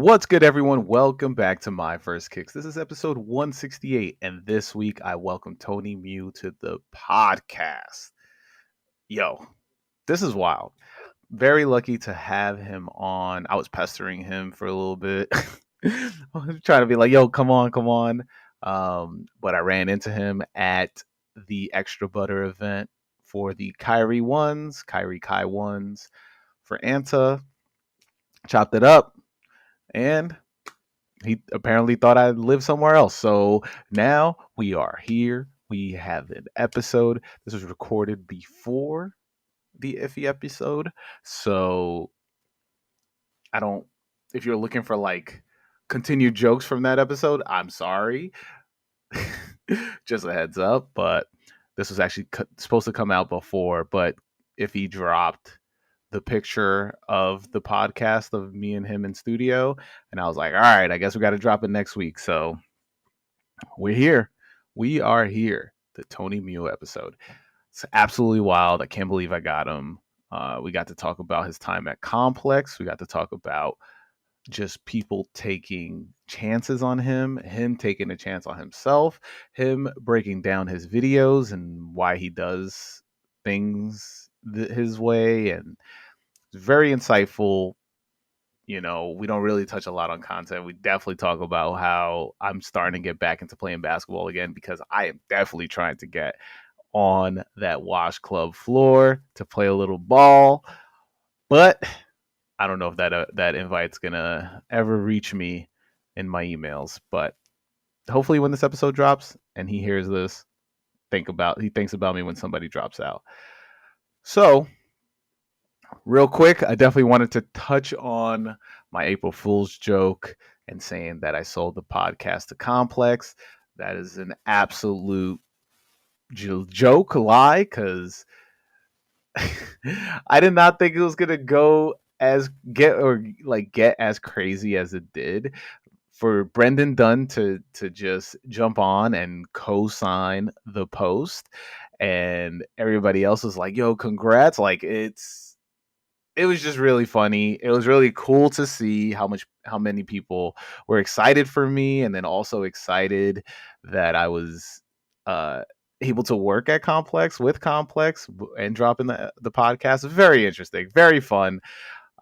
What's good, everyone? Welcome back to My First Kicks. This is episode 168, and this week I welcome Tony Mui to the podcast. Yo, this is wild. Very lucky to have him on. I was pestering him for a little bit. I was trying to be like, yo, come on, come on. But I ran into him at the Extra Butter event for the Kyrie Kai ones for Anta. Chopped it up, and he apparently thought I lived somewhere else. So now we are here. We have an episode. This was recorded before the Iffy episode. So I don't, if you're looking for like continued jokes from that episode, I'm sorry. Just a heads up. But this was actually supposed to come out before. But Iffy dropped the picture of the podcast of me and him in studio, and I was like, all right, I guess we got to drop it next week. So we're here. We are here. The Tony Mui episode. It's absolutely wild. I can't believe I got him. We got to talk about his time at Complex. We got to talk about just people taking chances on him taking a chance on himself, him breaking down his videos and why he does things his way, and very insightful. You know, we don't really touch a lot on content. We definitely talk about how I'm starting to get back into playing basketball again, because I am definitely trying to get on that Wash Club floor to play a little ball. But I don't know if that invite's gonna ever reach me in my emails. But hopefully when this episode drops and he hears this, he thinks about me when somebody drops out. So real quick, I definitely wanted to touch on my April Fool's joke and saying that I sold the podcast to Complex. That is an absolute joke, lie, because I did not think it was gonna get as crazy as it did. For Brendan Dunn to just jump on and co-sign the post, and everybody else was like, "Yo, congrats!" Like it was just really funny. It was really cool to see how many people were excited for me, and then also excited that I was uh, able to work at Complex with Complex and dropping the podcast. Very interesting, very fun.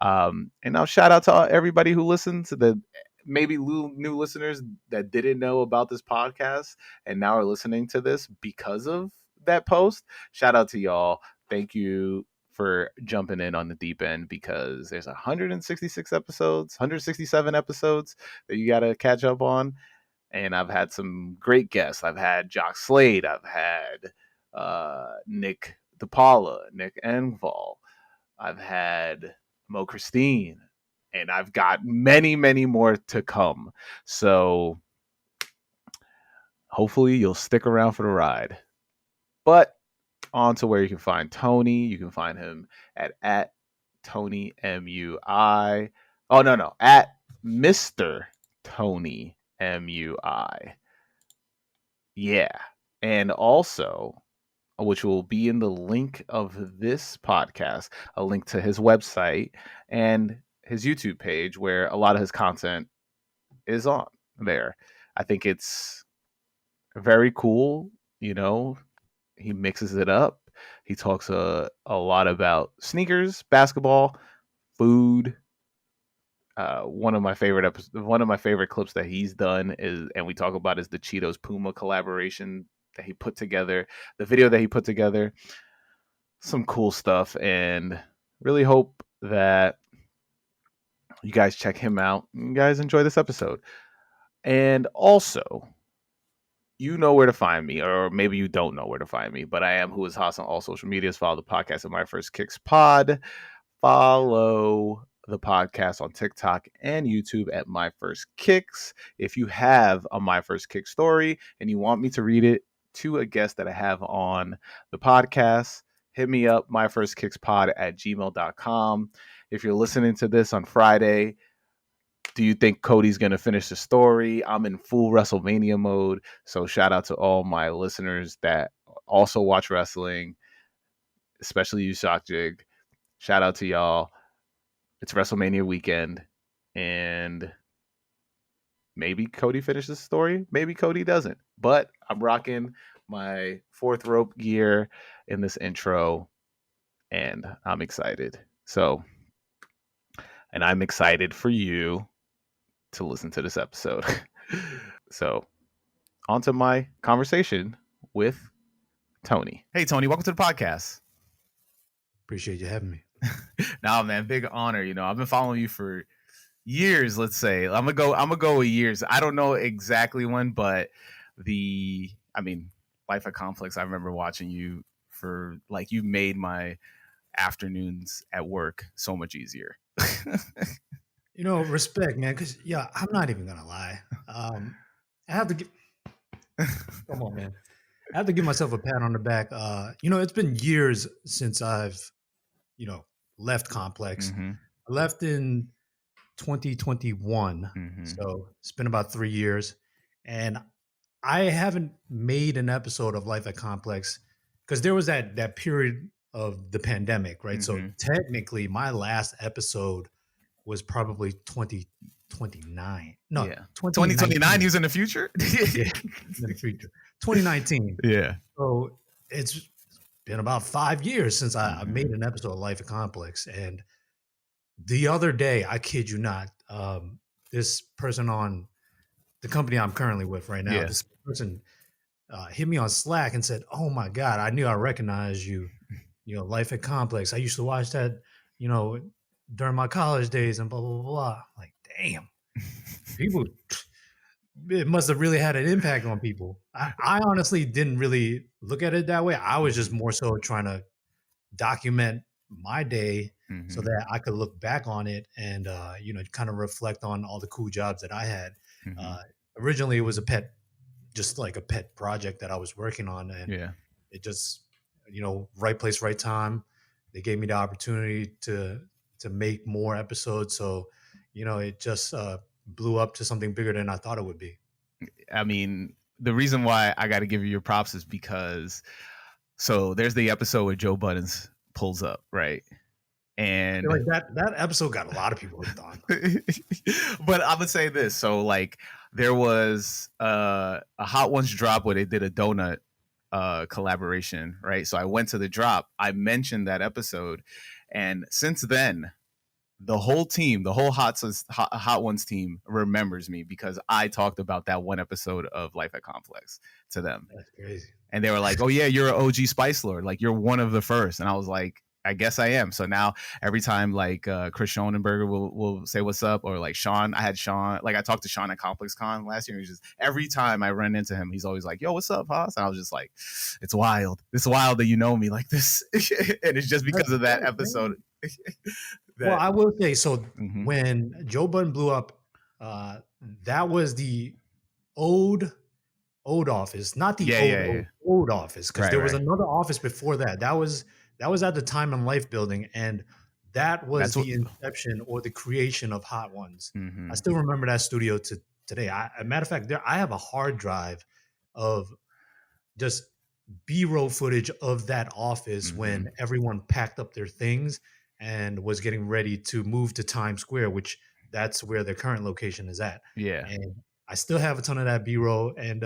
And now shout out to everybody who listens, to the maybe new listeners that didn't know about this podcast and now are listening to this because of that post. Shout out to y'all. Thank you for jumping in on the deep end, because there's 166 episodes, 167 episodes that you got to catch up on. And I've had some great guests. I've had Jock Slade. I've had Nick DePaula, Nick Engvall. I've had Mo Christine. And I've got many, many more to come. So hopefully you'll stick around for the ride. But on to where you can find Tony. You can find him at Tony MUI. Oh, no. At Mr. Tony MUI. Yeah. And also, which will be in the link of this podcast, a link to his website and his YouTube page, where a lot of his content is on there. I think it's very cool. You know, he mixes it up. He talks a lot about sneakers, basketball, food. One of my favorite clips that he's done is, and we talk about, is the Cheetos Puma collaboration that he put together, the video that he put together. Some cool stuff, and really hope that you guys check him out. You guys enjoy this episode. And also, you know where to find me, or maybe you don't know where to find me, but I am Who Is Haas on all social medias. Follow the podcast at My First Kicks Pod. Follow the podcast on TikTok and YouTube at My First Kicks. If you have a My First Kick story and you want me to read it to a guest that I have on the podcast, hit me up, myfirstkickspod@gmail.com. If you're listening to this on Friday, do you think Cody's going to finish the story? I'm in full WrestleMania mode. So shout out to all my listeners that also watch wrestling, especially you, Shock Jig. Shout out to y'all. It's WrestleMania weekend, and Maybe Cody finishes the story, maybe Cody doesn't. But I'm rocking my fourth rope gear in this intro, and I'm excited. So, and I'm excited for you to listen to this episode. So, on to my conversation with Tony. Hey, Tony, welcome to the podcast. Appreciate you having me. Nah, man, big honor. You know, I've been following you for years. Let's say I'm gonna go with years. I don't know exactly when, but Life at Complex. I remember watching you for like you made my afternoons at work so much easier. Respect, man. Because I'm not even gonna lie. I have to give. Come on, man. I have to give myself a pat on the back. It's been years since I've, left Complex. Mm-hmm. I left in 2021, so it's been about 3 years, and I haven't made an episode of Life at Complex because there was that period of the pandemic, right? So technically, my last episode was probably 2029. No, Yeah. 2029, he was in the future? Yeah, in the future. 2019. Yeah. So it's been about 5 years since I made an episode of Life at Complex. And the other day, I kid you not, this person on the company I'm currently with right now, this person hit me on Slack and said, "Oh my God, I knew I recognized you. Life at Complex. I used to watch that, during my college days and blah, blah, blah, blah." Like, damn, people, it must have really had an impact on people. I honestly didn't really look at it that way. I was just more so trying to document my day so that I could look back on it and, kind of reflect on all the cool jobs that I had. Originally, it was just like a pet project that I was working on. And it just, right place, right time. They gave me the opportunity to make more episodes. So, it just blew up to something bigger than I thought it would be. I mean, the reason why I got to give you your props is because so there's the episode where Joe Buttons pulls up, right? And like that episode got a lot of people hooked on. But I'm gonna say this: so like there was a Hot Ones drop where they did a donut collaboration, right? So I went to the drop. I mentioned that episode, and since then, the whole team, the whole Hot Ones team remembers me because I talked about that one episode of Life at Complex to them. That's crazy. And they were like, "Oh yeah, you're an OG Spice Lord. Like you're one of the first." And I was like, "I guess I am." So now every time like Chris Schonenberger will say what's up, or like Sean, I talked to Sean at Complex Con last year. And just every time I run into him, he's always like, "Yo, what's up, Haas?" And I was just like, "It's wild. It's wild that you know me like this." And it's just because of that episode. Well, I will say, so when Joe Budden blew up, that was the old office, not the old office, because there was another office before that. That was at the Time and Life building, and that was the inception or the creation of Hot Ones. I still remember that studio to today. As a matter of fact, I have a hard drive of just B-roll footage of that office when everyone packed up their things and was getting ready to move to Times Square, which that's where their current location is at. Yeah. And I still have a ton of that B-roll. And,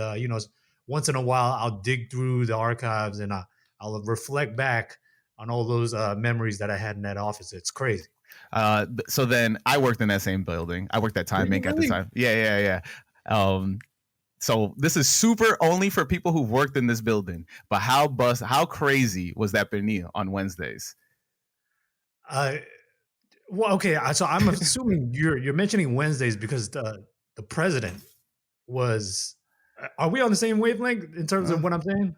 once in a while, I'll dig through the archives and I'll reflect back on all those memories that I had in that office. It's crazy. So then I worked in that same building. I worked at Time Inc. at the time. Yeah. So this is super only for people who've worked in this building. But how crazy was that pernil on Wednesdays? Well, okay. So I'm assuming you're mentioning Wednesdays because the president was. Are we on the same wavelength in terms of what I'm saying?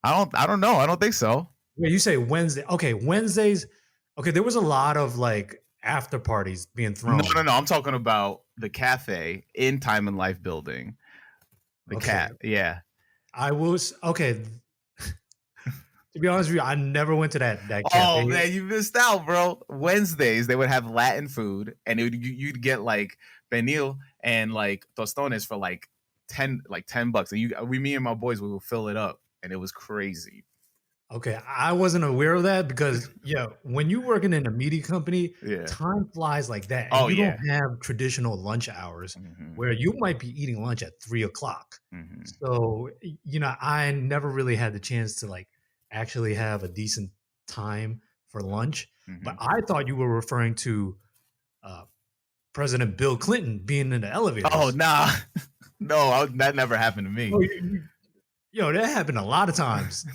I don't know. I don't think so. When you say Wednesday, okay, Wednesdays. Okay, there was a lot of like after parties being thrown. No. I'm talking about the cafe in Time and Life building. The cat. Yeah. I was okay. To be honest with you, I never went to that cafe. Oh man, you missed out, bro. Wednesdays they would have Latin food, and you'd get like pernil and like tostones for like $10. And me and my boys we would fill it up, and it was crazy. Okay, I wasn't aware of that because yeah, when you're working in a media company, Yeah. time flies like that, and Oh you don't yeah. have traditional lunch hours Mhm. where you might be eating lunch at 3 o'clock. Mhm. So I never really had the chance to like actually have a decent time for lunch. But Mhm. I thought you were referring to uh, President Bill Clinton being in the Oh elevators. nah. No, that never happened to Oh, me. that happened a lot of times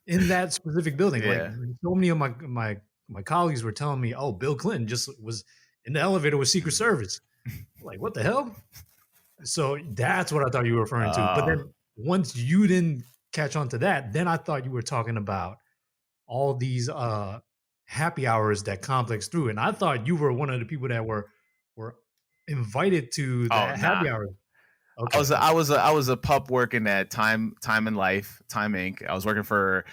in that specific building. Like Yeah. so many of my colleagues were telling me, "Oh, Bill Clinton just was in the elevator with Secret Mhm. Service." Like, what the hell? So that's what I thought you were referring to. But Oh. then once you didn't catch on to that, then I thought you were talking about all these happy hours that Complex threw, and I thought you were one of the people that were invited to the Oh nah. happy hour. I Okay, was a, okay. I was a pup working at Time and Life, Time Inc. I was working for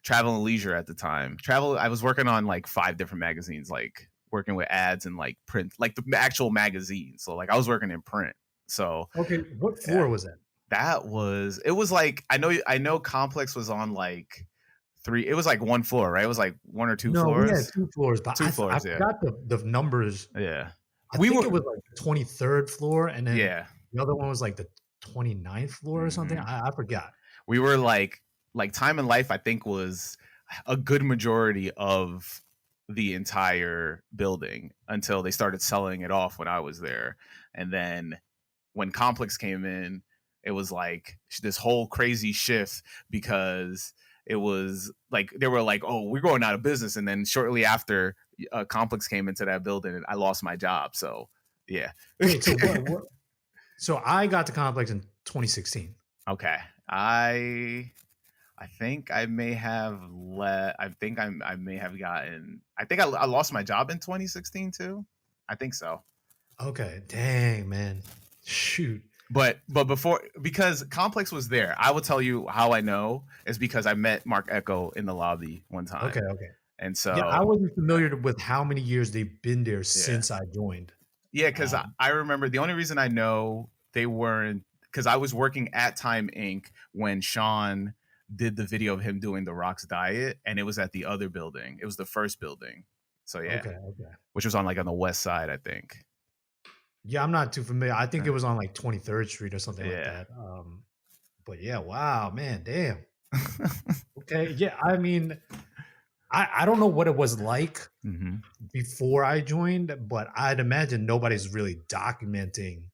Travel and Leisure at the time. Travel. I was working on like 5 different magazines, like working with ads and like print, like the actual magazine. So like I was working in print. So Okay, what yeah, floor was that? that was it. Was like I know Complex was on like three. It was like one floor, right? It was like one or two No, we had floors. 2 floors, but Two I floors. Yeah. forgot the numbers. Yeah. I We think were. it was like the 23rd floor, and then Yeah. the other one was like the 29th floor or something. Hmm. I forgot. We were like Time and Life. I think was a good majority of the entire building until they started selling it off when I was there, and then when Complex came in, it was like this whole crazy shift because it was like they were like, "Oh, we're going out of business," and then shortly after, Complex came into that building, and I lost my job. So yeah. Wait, so what so I got to Complex in 2016. Okay. I think I may have I think I may have gotten. I think I lost my job in 2016 too. I think so. Okay, dang, man. Shoot. But before, because Complex was there, I will tell you how I know is because I met Mark Echo in the lobby one Okay, time, okay. and Yeah, I so wasn't familiar with how many years they've been there yeah, since I joined. yeah, because Um, I remember the only reason I know they weren't because I was working at Time Inc. when Sean did the video of him doing the Rocks diet, and it was at the other building. It was the first building. So yeah, okay, okay. which was on like on the west side, I think. Yeah, I'm not too familiar. I think Uh, it was on like 23rd Street or something like Yeah. that. But yeah, wow, man, damn. Okay, yeah. I mean, I don't know what it was like Hmm. before I joined, but I'd imagine nobody's really documenting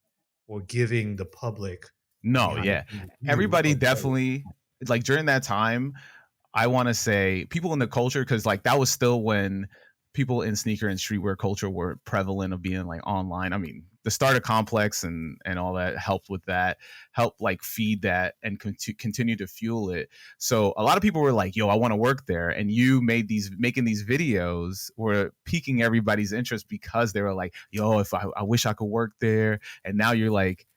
or giving the public a No, behind the yeah. scenes view Everybody of what it definitely like during that time, I want to say people in the culture because like that was still when people in sneaker and streetwear culture were prevalent of being like online. I mean, the starter complex and all that helped with that, helped like feed that and continue to fuel it. So a lot of people were like, "Yo, I want to work there," and you making these videos were piquing everybody's interest because they were like, "Yo, if I wish I could work there," and now you're like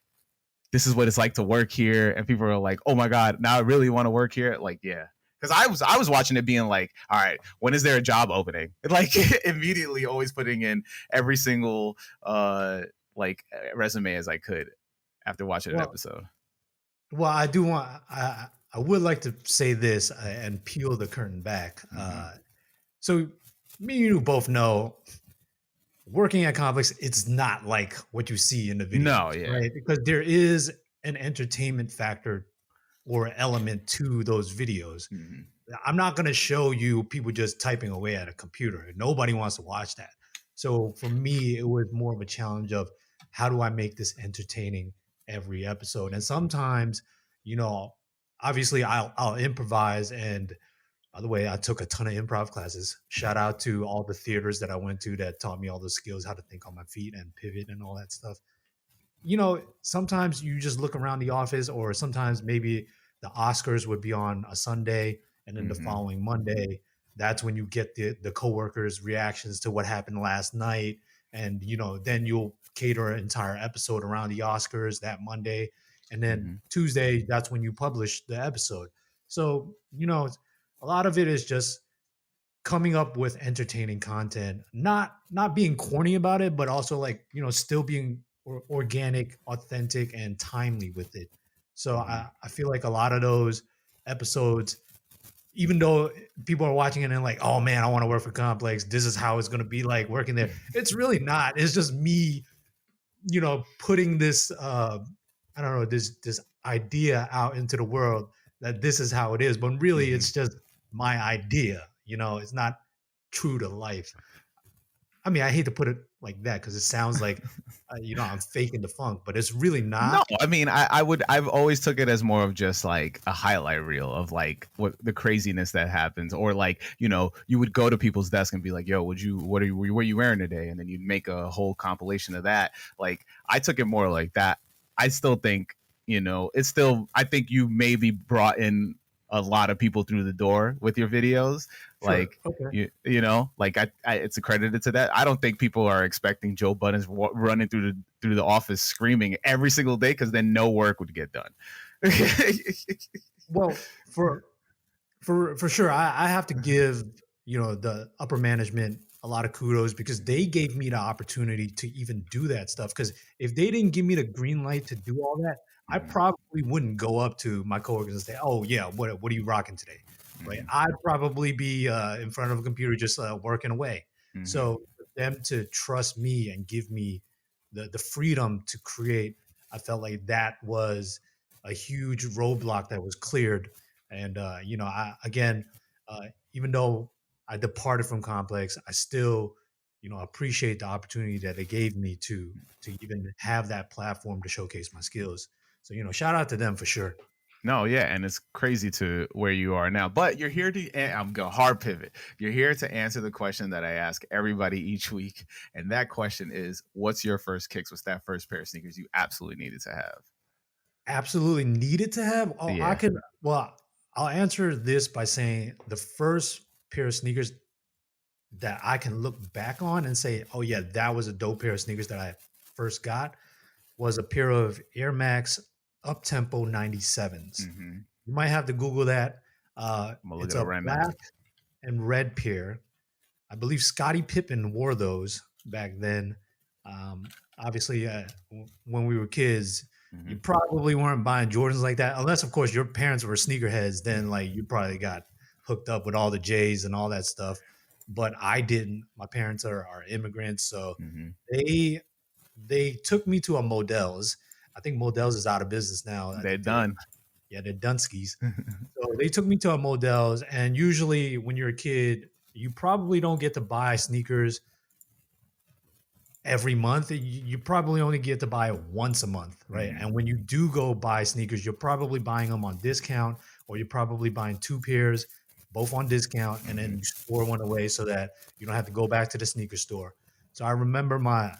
this is what it's like to work here, and people are like, oh my god, now I really want to work here. Like yeah, because I was watching it being like, all right, when is there a job opening? Like immediately always putting in every single like resume as I could after watching an well, episode. well, I do want I would like to say this and peel the curtain back. Hmm. So me and you both know working at Complex, it's not like what you see in the No, videos, yeah. right? Because there is an entertainment factor or element to those videos. Hmm. I'm not going to show you people just typing away at a computer. Nobody wants to watch that. So for me, it was more of a challenge of how do I make this entertaining every episode? And sometimes, you know, obviously I'll improvise. And by the way, I took a ton of improv classes. Shout out to all the theaters that I went to that taught me all the skills, how to think on my feet and pivot and all that stuff. Sometimes you just look around the office, or sometimes maybe the Oscars would be on a Sunday, and then the Hmm. following Monday, that's when you get the coworkers' reactions to what happened last night, and then you'll cater an entire episode around the Oscars that Monday, and then Hmm. Tuesday, that's when you publish the episode. So a lot of it is just coming up with entertaining content, not being corny about it, but also like still being organic, authentic, and timely with it. So Hmm. I feel like a lot of those episodes, even though people are watching it and like, oh man, I want to work for Complex. This is how it's going to be like working there. It's really not. It's just me, putting this, I don't know, this idea out into the world that this is how it is. But really, Mhm. it's just my idea. It's not true to life. I mean, I hate to put it like that because it sounds like, I'm faking the funk, but it's really No, not. I mean, I've always took it as more of just like a highlight reel of like what the craziness that happens, or like, you would go to people's desk and be like, yo, what are you wearing today? And then you'd make a whole compilation of that. Like, I took it more like that. I still think, it's still, I think you maybe brought in a lot of people through the door with your videos. Sure. Like, Okay. like it's accredited to that. I don't think people are expecting Joe Budden's running through the office screaming every single day, because then no work would get done. Well, for sure, I have to give the upper management a lot of kudos because they gave me the opportunity to even do that stuff. Because if they didn't give me the green light to do all that, I Mhm, probably wouldn't go up to my coworkers and say, "Oh yeah, what are you rocking today?" Right? mhm, I'd probably be in front of a computer just working away. mhm. So for them to trust me and give me the freedom to create, I felt like that was a huge roadblock that was cleared. And I again, even though I departed from Complex, I still, appreciate the opportunity that they gave me to even have that platform to showcase my skills. So, shout out to them for sure. No, yeah, and it's crazy to where you are now. But you're here to, I'm going hard pivot. You're here to answer the question that I ask everybody each week, and that question is, what's your first kicks? What's that first pair of sneakers you absolutely needed to have? Absolutely needed to have. Oh, I Yeah. can. Well, I'll answer this by saying the first pair of sneakers that I can look back on and say, oh yeah, that was a dope pair of sneakers that I first got was a pair of Air Max Up Tempo 97s. Mm-hmm. You might have to Google that. I'm gonna look It's it up a right now. black and red pair. I believe Scottie Pippen wore those back then. Obviously, when we were kids, you Mm-hmm. probably weren't buying Jordans like that, unless, of course, your parents were sneakerheads. Then, like, you probably got hooked up with all the J's and all that stuff. But I didn't. My parents are immigrants, so Mm-hmm. they they took me to a Modell's. I think Modell's is out of business now. I They're think done. they're Dunskies. So they took me to a Modell's, and usually when you're a kid, you probably don't get to buy sneakers every month. You probably only get to buy it once a month, right? Mm-hmm. And when you do go buy sneakers, you're probably buying them on discount, or you're probably buying two pairs, both on discount, and then Mm-hmm. you store one away so that you don't have to go back to the sneaker store. So I remember my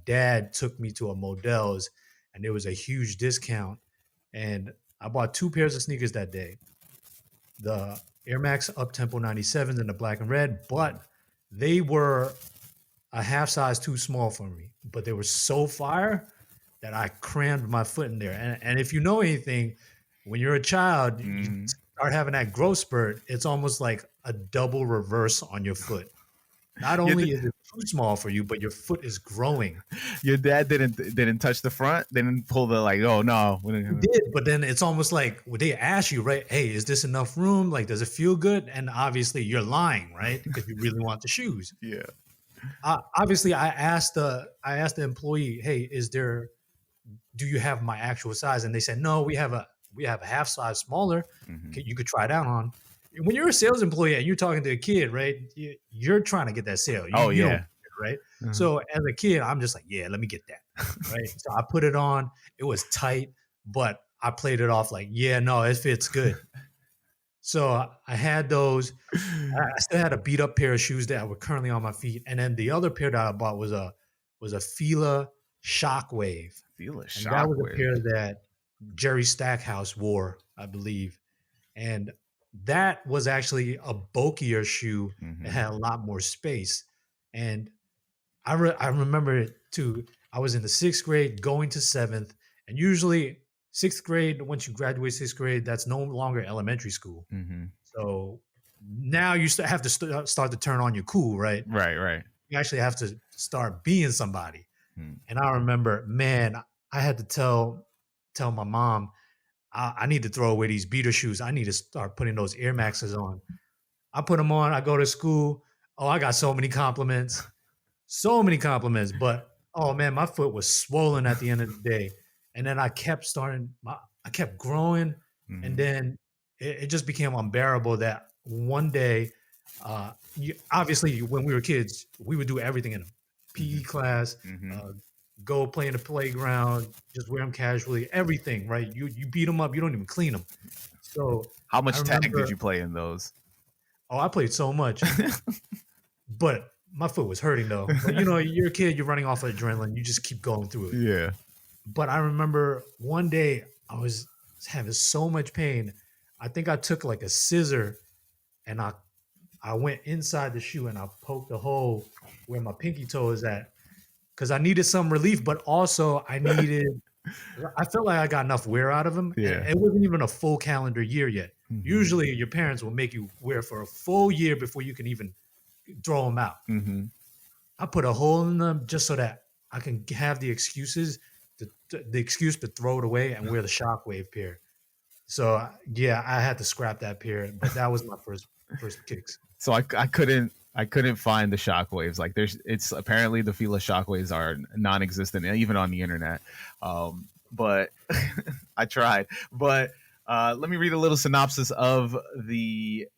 dad took me to a Modell's, and there was a huge discount, and I bought two pairs of sneakers that day, the Air Max Up Tempo 97s in the black and red, but they were a half size too small for me. But they were so fire that I crammed my foot in there. And if you know anything, when you're a child, you Mm-hmm. start having that growth spurt, it's almost like a double reverse on your foot. Not Your, only d- is it too small for you, but your foot is growing. your dad didn't touch the front. They didn't pull the like. Oh no. He did, but then it's almost like when they ask you, right? Hey, is this enough room? Like, does it feel good? And obviously, you're lying, right? Because you really want the shoes. Yeah. Obviously, I asked the employee, hey, do you have my actual size? And they said, no, we have a half size smaller. Mm-hmm. You could try it out on. When you're a sales employee and you're talking to a kid, right? You're trying to get that sale. You Oh you don't, yeah. right? Uh-huh. So as a kid, I'm just like, yeah, let me get that, right? So I put it on. It was tight, but I played it off like, yeah, no, it fits good. So I had those. I still had a beat up pair of shoes that were currently on my feet, and then the other pair that I bought was a Fila Shockwave, Feel a and that was a shockwave. pair that Jerry Stackhouse wore, I believe, and that was actually a bulkier shoe. It Mm-hmm. had a lot more space, and I remember it too. I was in the sixth grade, going to seventh, and usually sixth grade. Once you graduate sixth grade, that's no longer elementary school. Mm-hmm. So now you have to start to turn on your cool, right? Right. Right. You actually have to start being somebody. Mm-hmm. And I remember, man, I had to tell my mom, I need to throw away these beater shoes. I need to start putting those Air Maxes on. I put them on. I go to school. Oh, I got so many compliments. So many compliments, but oh man, my foot was swollen at the end of the day. And then I kept growing, and Mhm. then it just became unbearable that one day, obviously when we were kids, we would do everything in them. PE Mhm. class, Mhm. uh, go play in the playground, just wear them casually, everything, right? You beat them up, you don't even clean them. So How I much tag did remember, you play in those? oh, I played so much. But my foot was hurting though. But you're a kid, you're running off of adrenaline, you just keep going through it. Yeah. But I remember one day I was having so much pain. I think I took like a scissor and I went inside the shoe and I poked a hole where my pinky toe is at because I needed some relief, but also I felt like I got enough wear out of them. And Yeah. it wasn't even a full calendar year yet. Mhm. Usually your parents will make you wear for a full year before you can even throw them out. Mhm. I put a hole in them just so that I can have the excuse to throw it away and wear the shockwave pair. So yeah, I had to scrap that pair, but that was my first kicks. So I couldn't find the shockwaves. Like it's apparently the Fila shockwaves are non-existent even on the internet. But I tried. But let me read a little synopsis of the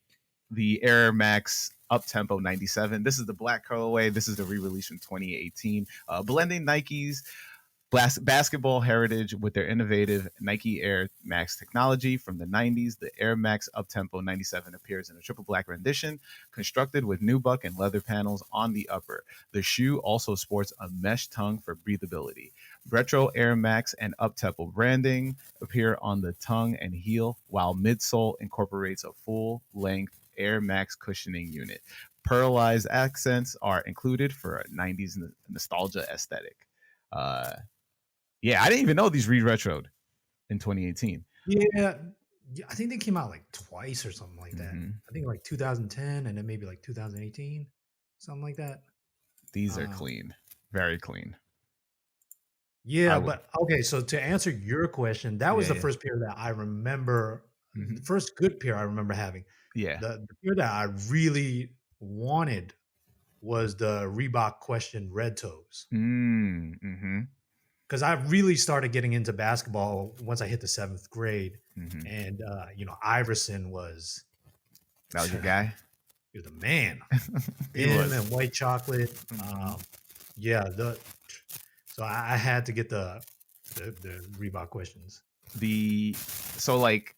Air Max Up Tempo 97. This is the black colorway. This is the re-release from 2018. Blending Nike's basketball heritage with their innovative Nike Air Max technology from the 90s. The Air Max Uptempo 97 appears in a triple black rendition, constructed with nubuck and leather panels on the upper. The shoe also sports a mesh tongue for breathability. Retro Air Max and Uptempo branding appear on the tongue and heel, while midsole incorporates a full-length Air Max cushioning unit. Pearlized accents are included for a 90s nostalgia aesthetic. Uh, yeah, I didn't even know these retroed in 2018. Yeah, I think they came out like twice or something like that. Hmm. I think like 2010 and then maybe like 2018, something like that. These are Um, clean, very clean. I yeah, would, but okay. So to answer your question, that was yeah, the yeah, first pair that I remember, the hmm, first good pair I remember having. yeah. The pair that I really wanted was the Reebok Question Red Toes. Mm-hmm. Because I really started getting into basketball once I hit the seventh grade, Hmm. and Iverson was That was he your guy. was the man. He Him was. and White Chocolate. Hmm. Yeah, the so I had to get the Reebok Questions. The so like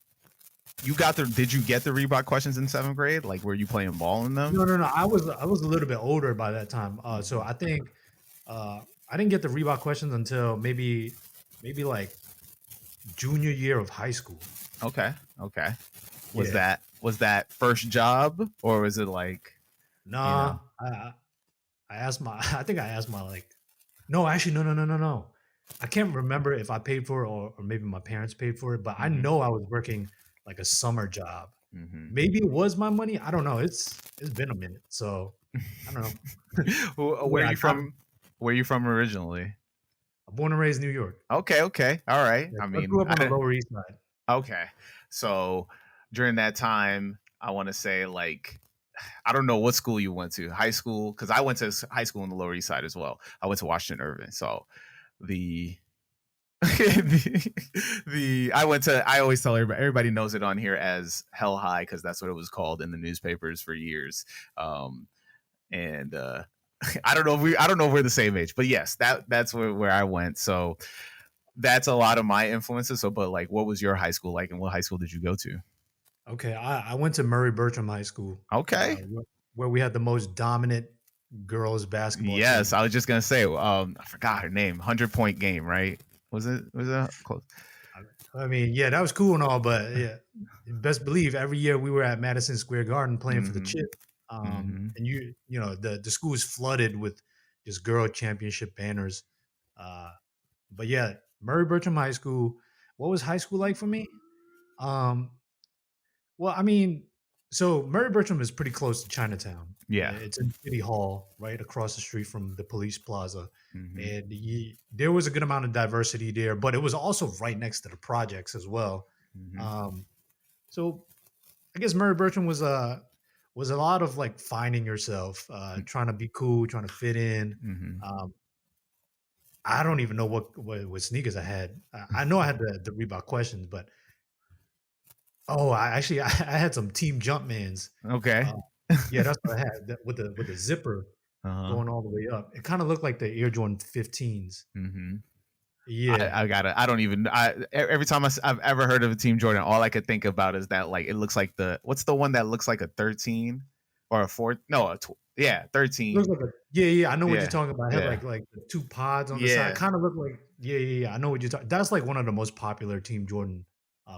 you got the did you get the Reebok questions in seventh grade? Like were you playing ball in them? No. I was a little bit older by that time. So Hmm. I think uh, I didn't get the Reebok Questions until maybe like junior year of high school. Okay, okay. Was Yeah. that first job or was it like you know? Nah, I asked my I think I asked my like no, actually no. I can't remember if I paid for it or maybe my parents paid for it, but I Hmm. know I was working like a summer job. Hmm. Maybe it was my money. I don't know. It's been a minute, so I don't know. Where But are I you got from? Where are you from originally? I'm born and raised in New York. Okay, okay, all right. Yeah, I I mean, grew up on the Lower East Side. okay. So during that time, I want to say like I don't know what school you went to, high school, because I went to high school in the Lower East Side as well. I went to Washington Irving, so the I went to I always tell everybody knows it on here as Hell High because that's what it was called in the newspapers for years. Um, and I don't know if we're the same age, but yes, that's where I went. So that's a lot of my influences. So, but like, what was your high school like, and what high school did you go to? Okay, I went to Murray Bertram High School, Okay. where we had the most dominant girls basketball Yes, team. I was just gonna say. I forgot her name. 100-point game, right? Was it? Was it close? I mean, yeah, that was cool and all, but yeah, best believe every year we were at Madison Square Garden playing for the Mm-hmm. chip. Mm-hmm. And the school is flooded with just girl championship banners. Uh, but yeah, Murray Bertram High School. What was high school like for me? Um, well, I mean, so Murray Bertram is pretty close to Chinatown. Yeah. It's in City Hall, right across the street from the police plaza. Mm-hmm. And there was a good amount of diversity there, but it was also right next to the projects as well. Mhm. Um, so I guess Murray Bertram was a lot of like finding yourself, trying to be cool, trying to fit in. Mhm. Um, I don't even know what sneakers I had. I know I had the Reebok questions, but I had some Team Jumpmans. Okay. Uh, yeah, that's what I had with the zipper Uh-huh. going all the way up. It kind of looked like the Air Jordan 15s. Mhm. Yeah, I gotta. I don't even. Every time I've ever heard of a Team Jordan, all I could think about is that like it looks like what's the one that looks like a 13 or a 4? No, yeah, looks 13. like a yeah. I know what you're Yeah, talking about. It had yeah, like the two pods on the side. yeah. Kind of looked like yeah. I know what you're talking. That's like one of the most popular Team Jordan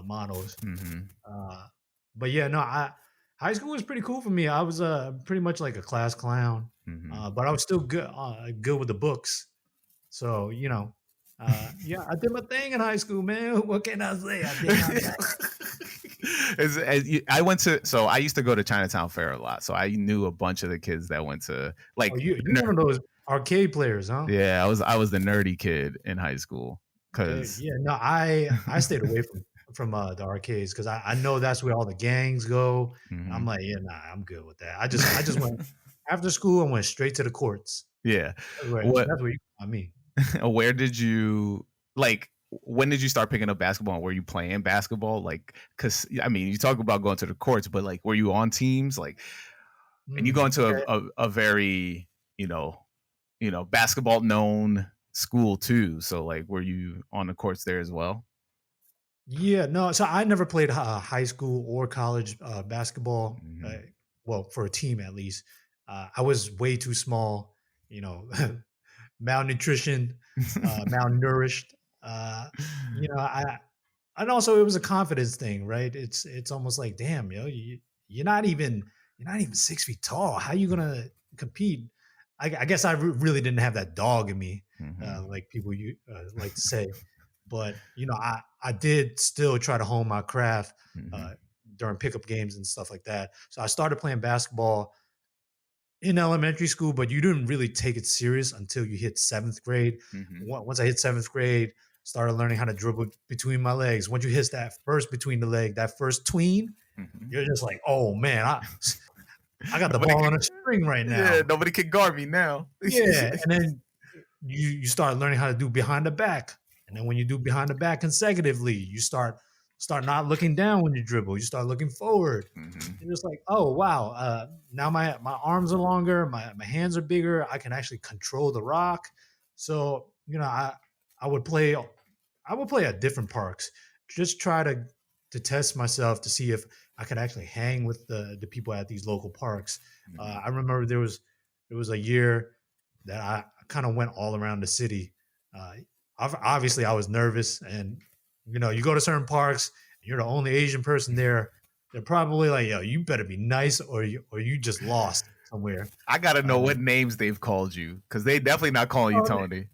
models. Hmm. Uh, but yeah, no, I high school was pretty cool for me. I was pretty much like a class clown, Hmm. but I was still good with the books. So yeah, I did my thing in high school, man. What can I say? I did my thing. I went to, so I used to go to Chinatown Fair a lot, so I knew a bunch of the kids that went to Oh, like you're one of those arcade players, huh? yeah, I was the nerdy kid in high school Okay, because yeah, no, I stayed away from the arcades because I know that's where all the gangs go, and I'm like, yeah, nah, I'm good with that. I just went after school. I went straight to the courts. yeah. What That's where you find me. where did you like when did you start picking up basketball and were you playing basketball like because I mean you talk about going to the courts but like were you on teams like and you go into Okay. a very you know basketball known school too so like were you on the courts there as well. Yeah, no, so I never played high school or college basketball. Hmm. Well, for a team at least. I was way too small, you know, malnutrition, malnourished. Uh, you know, I and also it was a confidence thing, right? It's almost like, damn, you're not even you're not even 6 feet tall. How you gonna compete? I guess really didn't have that dog in me, Hmm. like people you like to say. But I did still try to hone my craft Hmm. uh, during pickup games and stuff like that. So I started playing basketball in elementary school, but you didn't really take it serious until you hit seventh grade. Hmm. Once I hit seventh grade, started learning how to dribble between my legs. Once you hit that first between the leg, that first tween, Hmm. you're just like, oh man, I got the Nobody ball could, on a string right yeah, now. nobody can guard me now. Yeah, and then you start learning how to do behind the back, and then when you do behind the back consecutively, you start not looking down when you dribble. You start looking forward. Hmm. You're just like, oh wow, now my arms are longer, my hands are bigger. I can actually control the rock. So I would play I would play at different parks, just try to test myself to see if I could actually hang with the people at these local parks. I remember there was a year that I kind of went all around the city. Uh, Obviously, I was nervous, and you go to certain parks, and you're the only Asian person there. They're probably like, "Yo, you better be nice, or you just lost somewhere." I gotta know what Um, names they've called you because they definitely not calling you oh, Tony.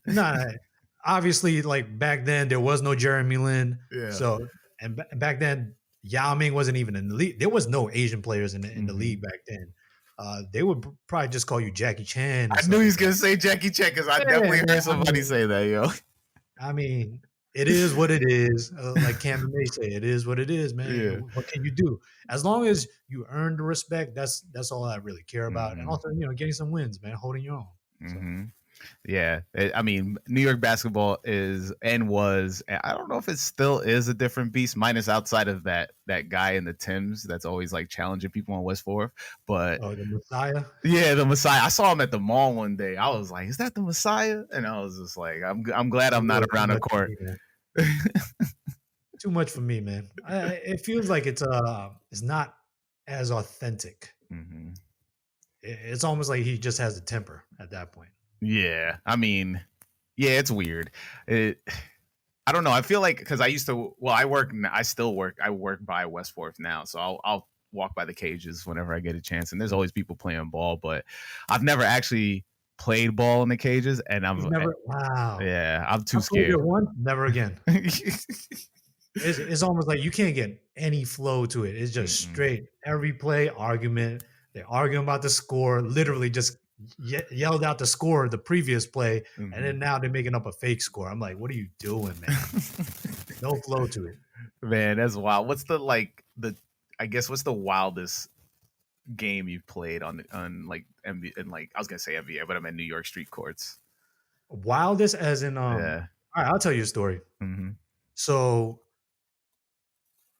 no, obviously, like back then, there was no Jeremy Lin, Yeah. so and back then, Yao Ming wasn't even in the league. There was no Asian players in the Hmm. league back then. They would probably just call you Jackie Chan and I knew stuff he like was that. gonna say Jackie Chan because I Yeah, definitely man. heard somebody say that, yo. I mean, it is what it is. Like Camden may say, it is what it is, man. Yeah. What can you do? As long as you earn the respect, that's all I really care about. And Hmm. also, getting some wins, man, holding your own. So, Hmm. Yeah, I mean, New York basketball is and was. I don't know if it still is a different beast, minus outside of that guy in the Tims that's always like challenging people on West Fourth. But oh, the Messiah. yeah, the Messiah. I saw him at the mall one day. I was like, "Is that the Messiah?" And I was just like, "I'm glad It's a I'm not little too around the much for court." me, man. Too much for me, man. It feels like it's not as authentic. Hmm. It's almost like he just has a temper at that point. Yeah, I mean, yeah, it's weird. It, I don't know. I feel like because I used to. Well, I still work. I work by West Fourth now, so I'll walk by the cages whenever I get a chance. And there's always people playing ball, but I've never actually played ball in the cages, and You've never wow. yeah, I'm I too played scared. there once, never again. It's almost like you can't get any flow to it. It's just Mm-mm. straight every play argument. They're arguing about the score. Literally, just yelled out the score of the previous play, and Hmm. then now they're making up a fake score. I'm like, what are you doing, man? No flow to it. Man, that's wild. What's the I guess what's the wildest game you've played on like MB and like I was gonna say NBA, but I meant New York street courts. Wildest as in Yeah. all right, I'll tell you a story. Hmm. So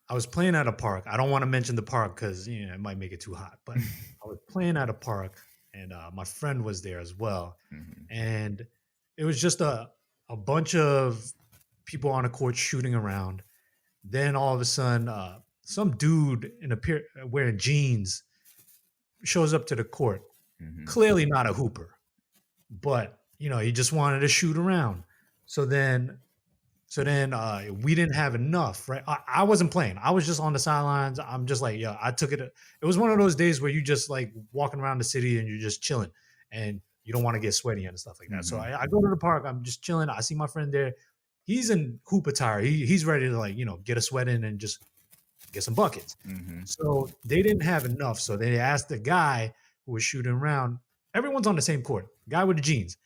I was playing at a park. I don't want to mention the park because it might make it too hot. But I was playing at a park, and my friend was there as well. Hmm. And it was just a bunch of people on a court shooting around. Then all of a sudden, some dude wearing jeans shows up to the court. Hmm. Clearly not a hooper, but he just wanted to shoot around. So then we didn't have enough, right? I wasn't playing. I was just on the sidelines. I'm just like, yeah, I took it. It was one of those days where you just like walking around the city and you're just chilling and you don't want to get sweaty and stuff like that. So Hmm. I go to the park. I'm just chilling. I see my friend there. He's in hoop attire. He's ready to like, get a sweat in and just get some buckets. Hmm. So they didn't have enough. So they asked the guy who was shooting around. Everyone's on the same court. Guy with the jeans.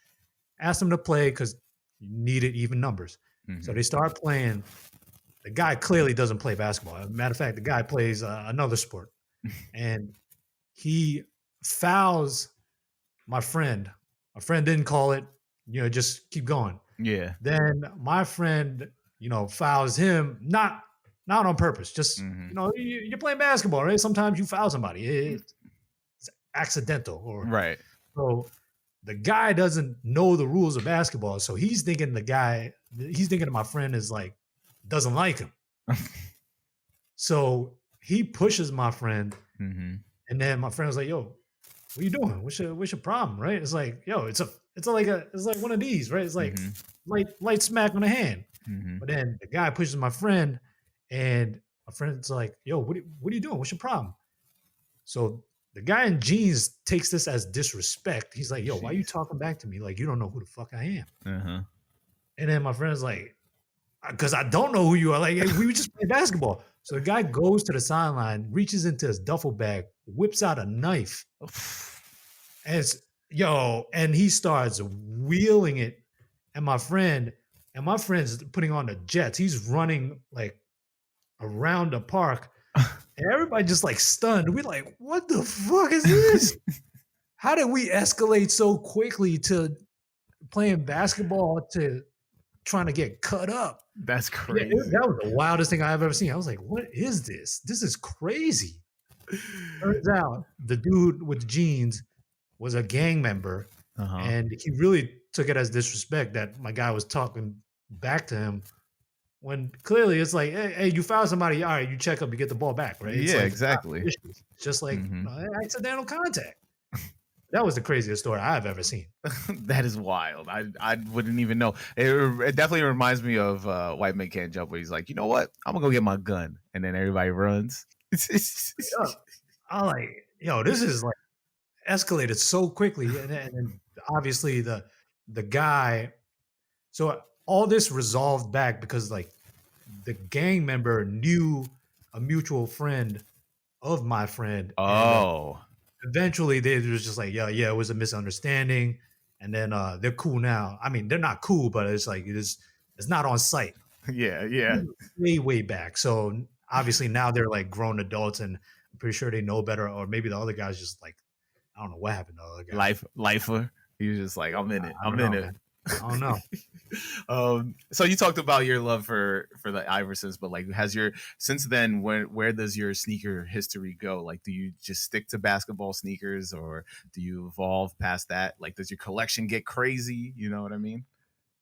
Asked him to play because you needed even numbers. So Hmm. they start playing. The guy clearly doesn't play basketball. As a matter of fact, the guy plays another sport, and he fouls my friend. My friend didn't call it. Just keep going. Yeah. Then my friend, fouls him, not on purpose. Just Hmm. you're playing basketball, right? Sometimes you foul somebody. It's accidental, or Right. so the guy doesn't know the rules of basketball, so he's thinking my friend is like doesn't like him. So he pushes my friend, Hmm. and then my friend was like, "Yo, what are you doing? What's your problem?" Right? It's like, "Yo, it's like one of these, right? It's like Hmm. light smack on the hand." Hmm. But then the guy pushes my friend, and my friend's like, "Yo, what are you doing? What's your problem?" So the guy in jeans takes this as disrespect. He's like, "Yo, why are you Jeez. talking back to me like you don't know who the fuck I am?" Uh-huh. And then my friend's like, "Because I don't know who you are. Like, hey, we just play basketball." So the guy goes to the sideline, reaches into his duffel bag, whips out a knife, and and he starts wheeling it at my friend. And my friend's putting on the jets. He's running like around the park, and everybody just like stunned. We're like, "What the fuck is this? How did we escalate so quickly to playing basketball to trying to get cut up?" That's Yeah, crazy. that was the wildest thing I've ever seen. I was like, "What is this? This is crazy." Turns out the dude with the jeans was a gang member, Uh-huh. and he really took it as disrespect that my guy was talking back to him when clearly it's like, "Hey, you found somebody. All right, you check up, you get the ball back, right?" It's Yeah, like not exactly. vicious. It's just like, Hmm. accidental contact. That was the craziest story I've ever seen. That is wild. I wouldn't even know. It definitely reminds me of White Man Can't Jump, where he's like, you know what? I'm gonna go get my gun, and then everybody runs. Straight up. I'm like, "Yo, this is like escalated so quickly," and obviously the guy. So all this resolved back because like the gang member knew a mutual friend of my friend, and Oh, eventually they was just like, yeah, it was a misunderstanding, and then they're cool now. I mean, they're not cool, but it's like it's not on site. yeah, yeah. Way back. So obviously now they're like grown adults, and I'm pretty sure they know better. Or maybe the other guy's just like, I don't know what happened to the other guy. Lifer. He was just like, I'm in it. I I'm don't in know, it. man. I don't know. So you talked about your love for the Iversons, but like, has your since then, where does your sneaker history go? Like, do you just stick to basketball sneakers, or do you evolve past that? Like, does your collection get crazy? You know what I mean?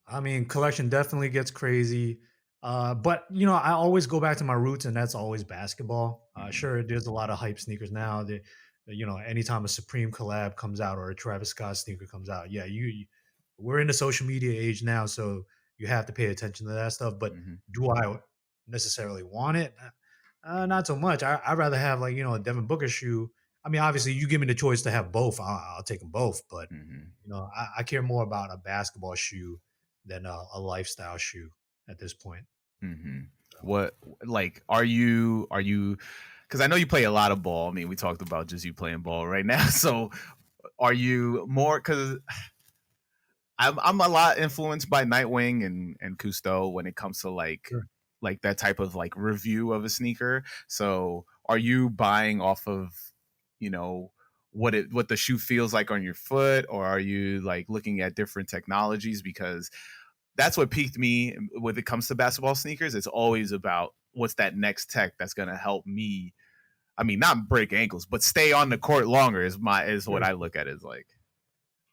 I mean, collection definitely gets crazy. But I always go back to my roots, and that's always basketball. Hmm. Sure, there's a lot of hype sneakers now. Anytime a Supreme collab comes out or a Travis Scott sneaker comes out, yeah, we're in the social media age now, so you have to pay attention to that stuff. But Hmm. do I necessarily want it? Not so much. I'd rather have like a Devin Booker shoe. I mean, obviously, you give me the choice to have both. I'll take them both. But Hmm. I care more about a basketball shoe than a lifestyle shoe at this point. Hmm. So, What like are you? Because I know you play a lot of ball. I mean, we talked about just you playing ball right now. So are you more? Because I'm a lot influenced by Nightwing and Cousteau when it comes to like sure. like that type of like review of a sneaker. So are you buying off of, you know, what the shoe feels like on your foot, or are you like looking at different technologies? Because that's what piqued me when it comes to basketball sneakers. It's always about what's that next tech that's going to help me. I mean, not break ankles, but stay on the court longer is what Sure. I look at as like.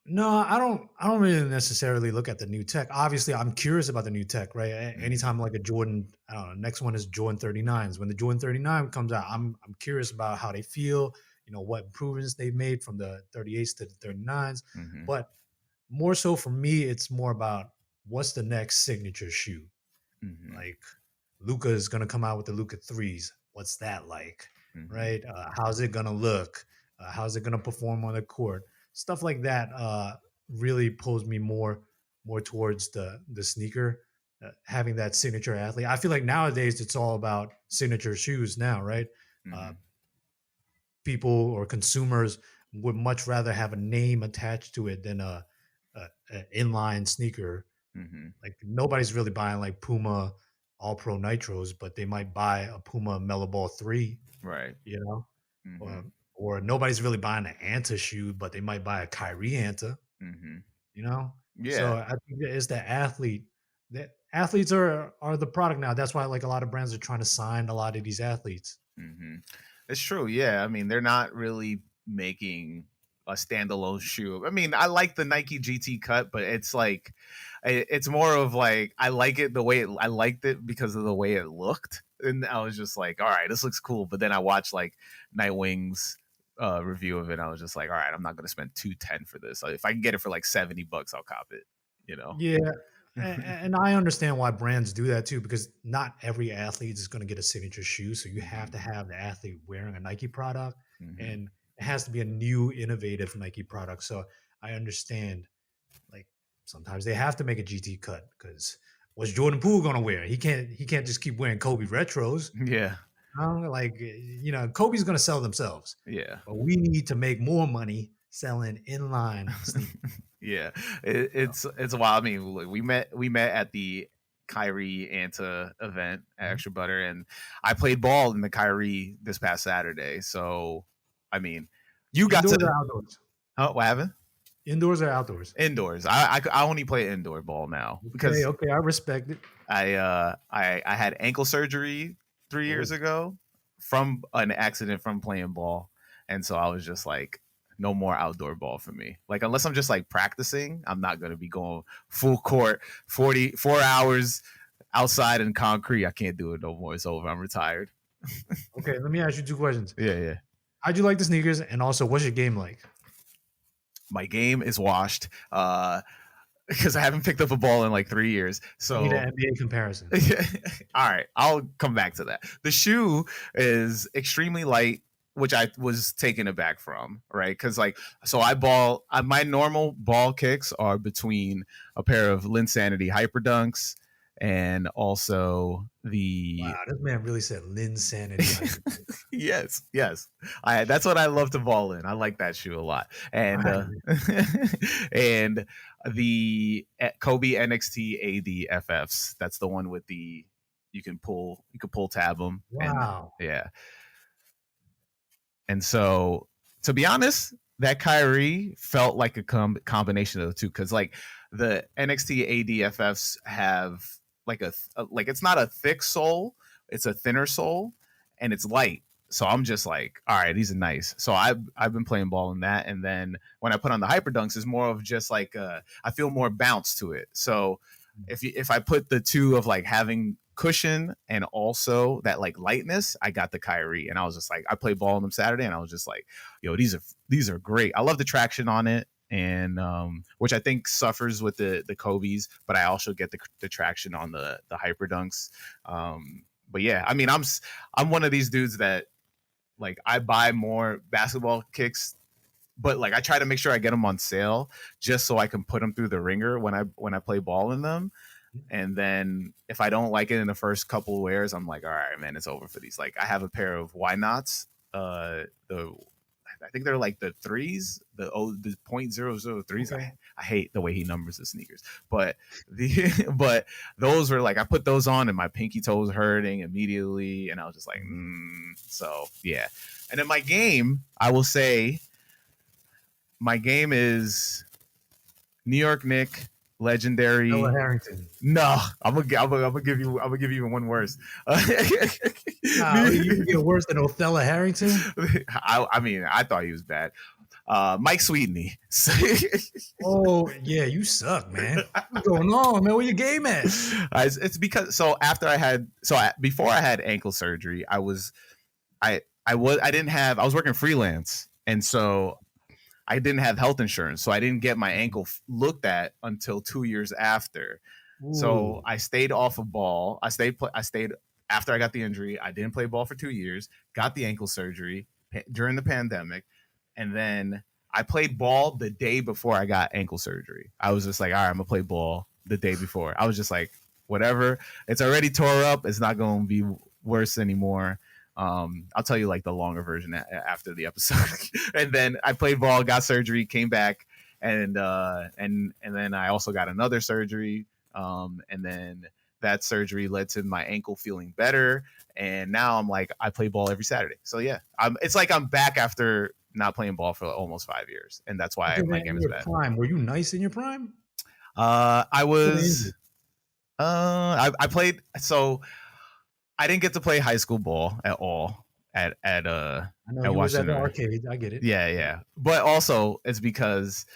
No, I don't. I don't really necessarily look at the new tech. Obviously, I'm curious about the new tech, right? Mm-hmm, Anytime like a Jordan, I don't know. Next one is Jordan 39s. When the Jordan 39 comes out, I'm curious about how they feel. What improvements they've made from the 38s to the 39s. mm-hmm, But more so for me, it's more about what's the next signature shoe. mm-hmm, Like Luca is going to come out with the Luca threes. What's that like? mm-hmm, Right? How's it going to look? How's it going to perform on the court? Stuff like that really pulls me more towards the sneaker, having that signature athlete. I feel like nowadays it's all about signature shoes now, right? Uh, mm-hmm, People or consumers would much rather have a name attached to it than a inline sneaker. mm-hmm. Like nobody's really buying like Puma All Pro Nitros, but they might buy a Puma Mellow Ball 3, Right. you know? Mm-hmm, Or nobody's really buying an Anta shoe, but they might buy a Kyrie Anta, mm-hmm. you know? So Yeah. I think that it's the athlete. The athletes are the product now. That's why like a lot of brands are trying to sign a lot of these athletes. Mm-hmm. It's true. Yeah. I mean, they're not really making a standalone shoe. I mean, I like the Nike GT cut, but it's like, it's more of like, I like it the way I liked it because of the way it looked. And I was just like, all right, this looks cool. But then I watched like Nightwing's review of it. And I was just like, all right, I'm not going to spend 210 for this. If I can get it for like $70, I'll cop it, you know? Yeah. And I understand why brands do that too, because not every athlete is going to get a signature shoe. So you have Mm-hmm. to have the athlete wearing a Nike product, Mm-hmm. and it has to be a new, innovative Nike product. So I understand, like sometimes they have to make a GT cut because what's Jordan Poole going to wear? He can't just keep wearing Kobe retros. Yeah. Like Kobe's going to sell themselves, Yeah. but we need to make more money selling inline sneakers. Yeah, You know? it's wild. I mean, look, we met at the Kyrie Anta event at Mhm. Extra Butter, and I played ball in the Kyrie this past Saturday. So, I mean, you got Indoors to. or outdoors? Oh, what happened? Indoors or outdoors? Indoors. I only play indoor ball now Okay, because okay, I respect it. I had ankle surgery 3 years Oh, ago from an accident from playing ball, and so I was just like, no more outdoor ball for me. Like unless I'm just like practicing, I'm not gonna be going full court 44 hours outside in concrete. I can't do it no more. It's over. I'm retired. okay. Let me ask you two questions. Yeah, yeah. How'd you like the sneakers? And also, what's your game like? My game is washed because I haven't picked up a ball in like 3 years. I need So an NBA comparison. all right, I'll come back to that. The shoe is extremely light, which I was taken aback from, right? Because like, so my normal ball kicks are between a pair of Linsanity Hyper Dunks and also the Wow, this man really said Linsanity hyper. yes, yes. That's what I love to ball in. I like that shoe a lot, All and right. and the Kobe NXT AD FFs. That's the one with the you can pull tab them, and Wow. yeah. And so, to be honest, that Kyrie felt like a combination of the two because like the NXT ADFFs have like like it's not a thick sole, it's a thinner sole, and it's light. So I'm just like, all right, these are nice. So I've been playing ball in that, and then when I put on the Hyper Dunks, it's more of just like I feel more bounce to it. So if I put the two of like having cushion and also that like lightness, I got the Kyrie, and I was just like, I played ball on them Saturday, and I was just like, yo, these are great. I love the traction on it, and which I think suffers with the Kobe's, but I also get the traction on the Hyper Dunks. But yeah, I mean, I'm one of these dudes that like I buy more basketball kicks, but like I try to make sure I get them on sale just so I can put them through the ringer when I play ball in them. And then if I don't like it in the first couple of wears, I'm like, all right, man, it's over for these. Like I have a pair of why nots. The I think they're like the threes, the .003s. Okay. I hate the way he numbers the sneakers, but but those were like I put those on and my pinky toe was hurting immediately, and I was just like, so yeah. And then my game, I will say, my game is New York Nick, legendary. Ella Harrington. No, I'm gonna give you even one worse. You get worse than Othello Harrington. I mean, I thought he was bad. Mike Sweetney. Oh yeah, you suck, man. What's going on, man? Where your game at? It's because before I had ankle surgery, I was working freelance, and so I didn't have health insurance, so I didn't get my ankle looked at until 2 years after. Ooh. So I stayed off of ball. I stayed after I got the injury. I didn't play ball for 2 years. Got the ankle surgery during the pandemic, and then I played ball the day before I got ankle surgery. I was just like, all right, I'm gonna play ball the day before. I was just like, whatever. It's already tore up. It's not going to be worse anymore. I'll tell you like the longer version after the episode. And then I played ball, got surgery, came back, and then I also got another surgery. And then that surgery led to my ankle feeling better. And now I'm like, I play ball every Saturday. So yeah, it's like I'm back after not playing ball for almost 5 years, and that's why my game is bad. Prime, were you nice in your prime? I was. I played. So I didn't get to play high school ball at all at I know at you was at the Washington. arcade. I get it. Yeah. But also it's because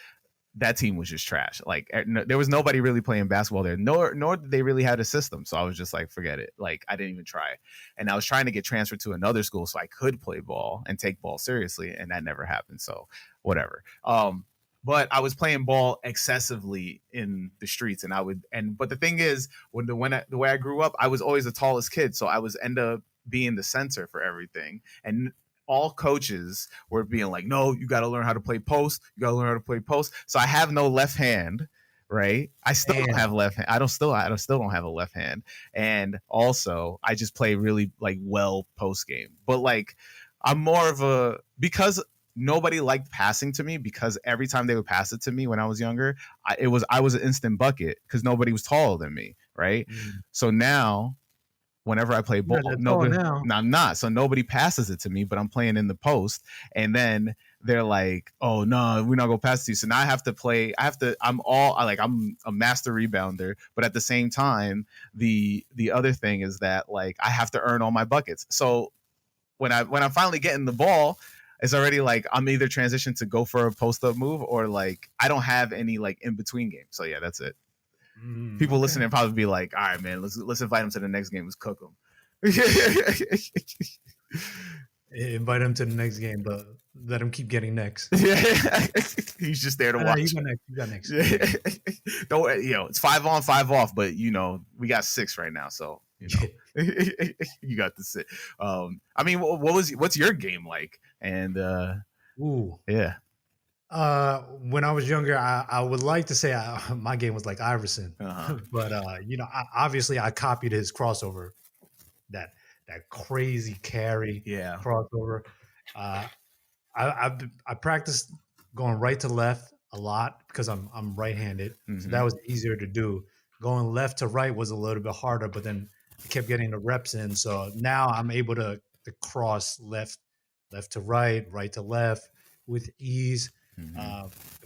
that team was just trash. Like there was nobody really playing basketball there. Nor did they really have a system. So I was just like, forget it. Like I didn't even try. And I was trying to get transferred to another school so I could play ball and take ball seriously, and that never happened. So whatever. But I was playing ball excessively in the streets, but the thing is, the way I grew up, I was always the tallest kid, so I was end up being the center for everything, and all coaches were being like, no, you got to learn how to play post. You got to learn how to play post. So I have no left hand, right? I still don't have left hand. I still don't have a left hand. And also I just play really like well post game, but like I'm more of because nobody liked passing to me, because every time they would pass it to me when I was younger, I was an instant bucket because nobody was taller than me. Right. So now, whenever I play ball, I'm not. So nobody passes it to me, but I'm playing in the post. And then they're like, oh no, we're not gonna pass it to you. So now I have to play. I'm a master rebounder, but at the same time, the other thing is that like I have to earn all my buckets. So when I'm finally getting the ball, it's already like I'm either transitioned to go for a post up move, or like I don't have any like in between games. So yeah, that's it. People listening probably be like, all right, man, let's invite him to the next game. Let's cook him. Invite him to the next game, but let him keep getting next. Yeah, he's just there to watch. You got next. Don't, it's 5 on, 5 off, but we got 6 right now, so you got the 6. I mean, what's your game like? And yeah. When I was younger, I would like to say my game was like Iverson, but obviously I copied his crossover, that crazy carry crossover. I practiced going right to left a lot because I'm right-handed, so that was easier to do. Going left to right was a little bit harder, but then I kept getting the reps in, so now I'm able to cross left to right to left with ease.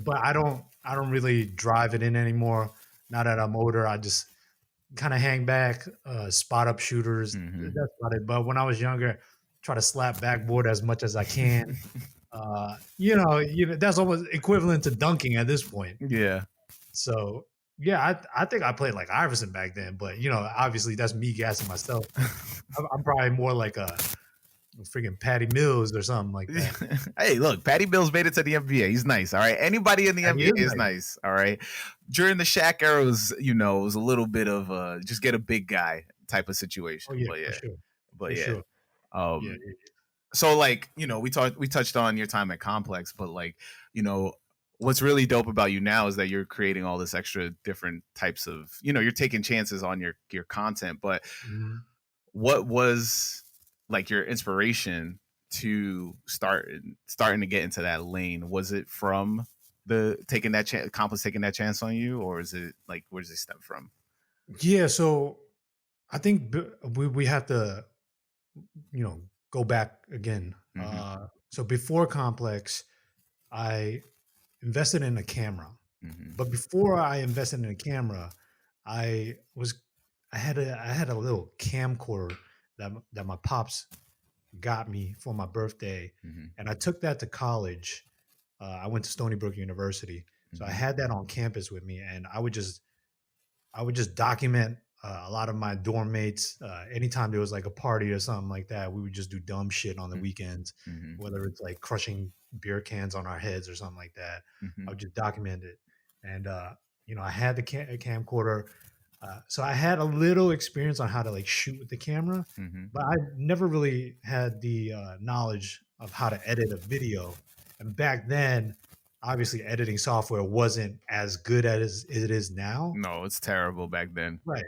But I don't really drive it in anymore. Now that I'm older, I just kind of hang back, spot up shooters. That's about it. But when I was younger, try to slap backboard as much as I can. That's almost equivalent to dunking at this point. Yeah. So yeah, I think I played like Iverson back then, but obviously that's me gassing myself. I'm probably more like a freaking Patty Mills or something like that. Hey, look, Patty Mills made it to the NBA. He's nice. All right. Anybody in the NBA is nice. All right. During the Shaq era, it was a little bit of just get a big guy type of situation. Oh, yeah, for sure. So like, we touched on your time at Complex, but like, what's really dope about you now is that you're creating all this extra different types of, you're taking chances on your content, but what was like your inspiration to starting to get into that lane? Was it from the taking that chance, Accomplice taking that chance on you, or is it like where does it stem from? Yeah, so I think we have to, go back again. Hmm. So before Complex, I invested in a camera. Hmm. But before I invested in a camera, I was I had a little camcorder that my pops got me for my birthday, Hmm. and I took that to college. I went to Stony Brook University, so I Hmm. had that on campus with me, and I would just document a lot of my dorm mates. Anytime there was like a party or something like that, we would just do dumb shit on the weekends, Hmm. whether it's like crushing beer cans on our heads or something like that. I Hmm. would just document it. And, I had the camcorder. So I had a little experience on how to like shoot with the camera, Hmm. but I never really had the knowledge of how to edit a video. And back then, obviously, editing software wasn't as good as it is now. No, it's terrible back then. Right.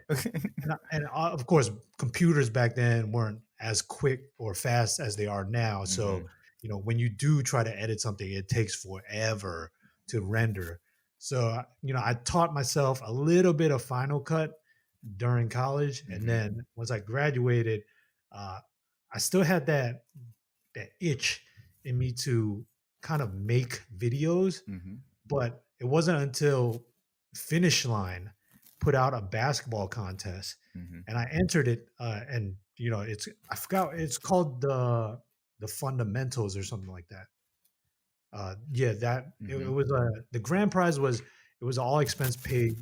Of course, computers back then weren't as quick or fast as they are now. So, Hmm. when you do try to edit something, it takes forever to render. So, I taught myself a little bit of Final Cut during college, and Hmm. then once I graduated, uh, I still had that itch in me to kind of make videos, Hmm. but it wasn't until Finish Line put out a basketball contest, Hmm. and I entered it. And it's I forgot it's called the fundamentals or something like that. Yeah, that it Hmm. was the grand prize was it was an all expense paid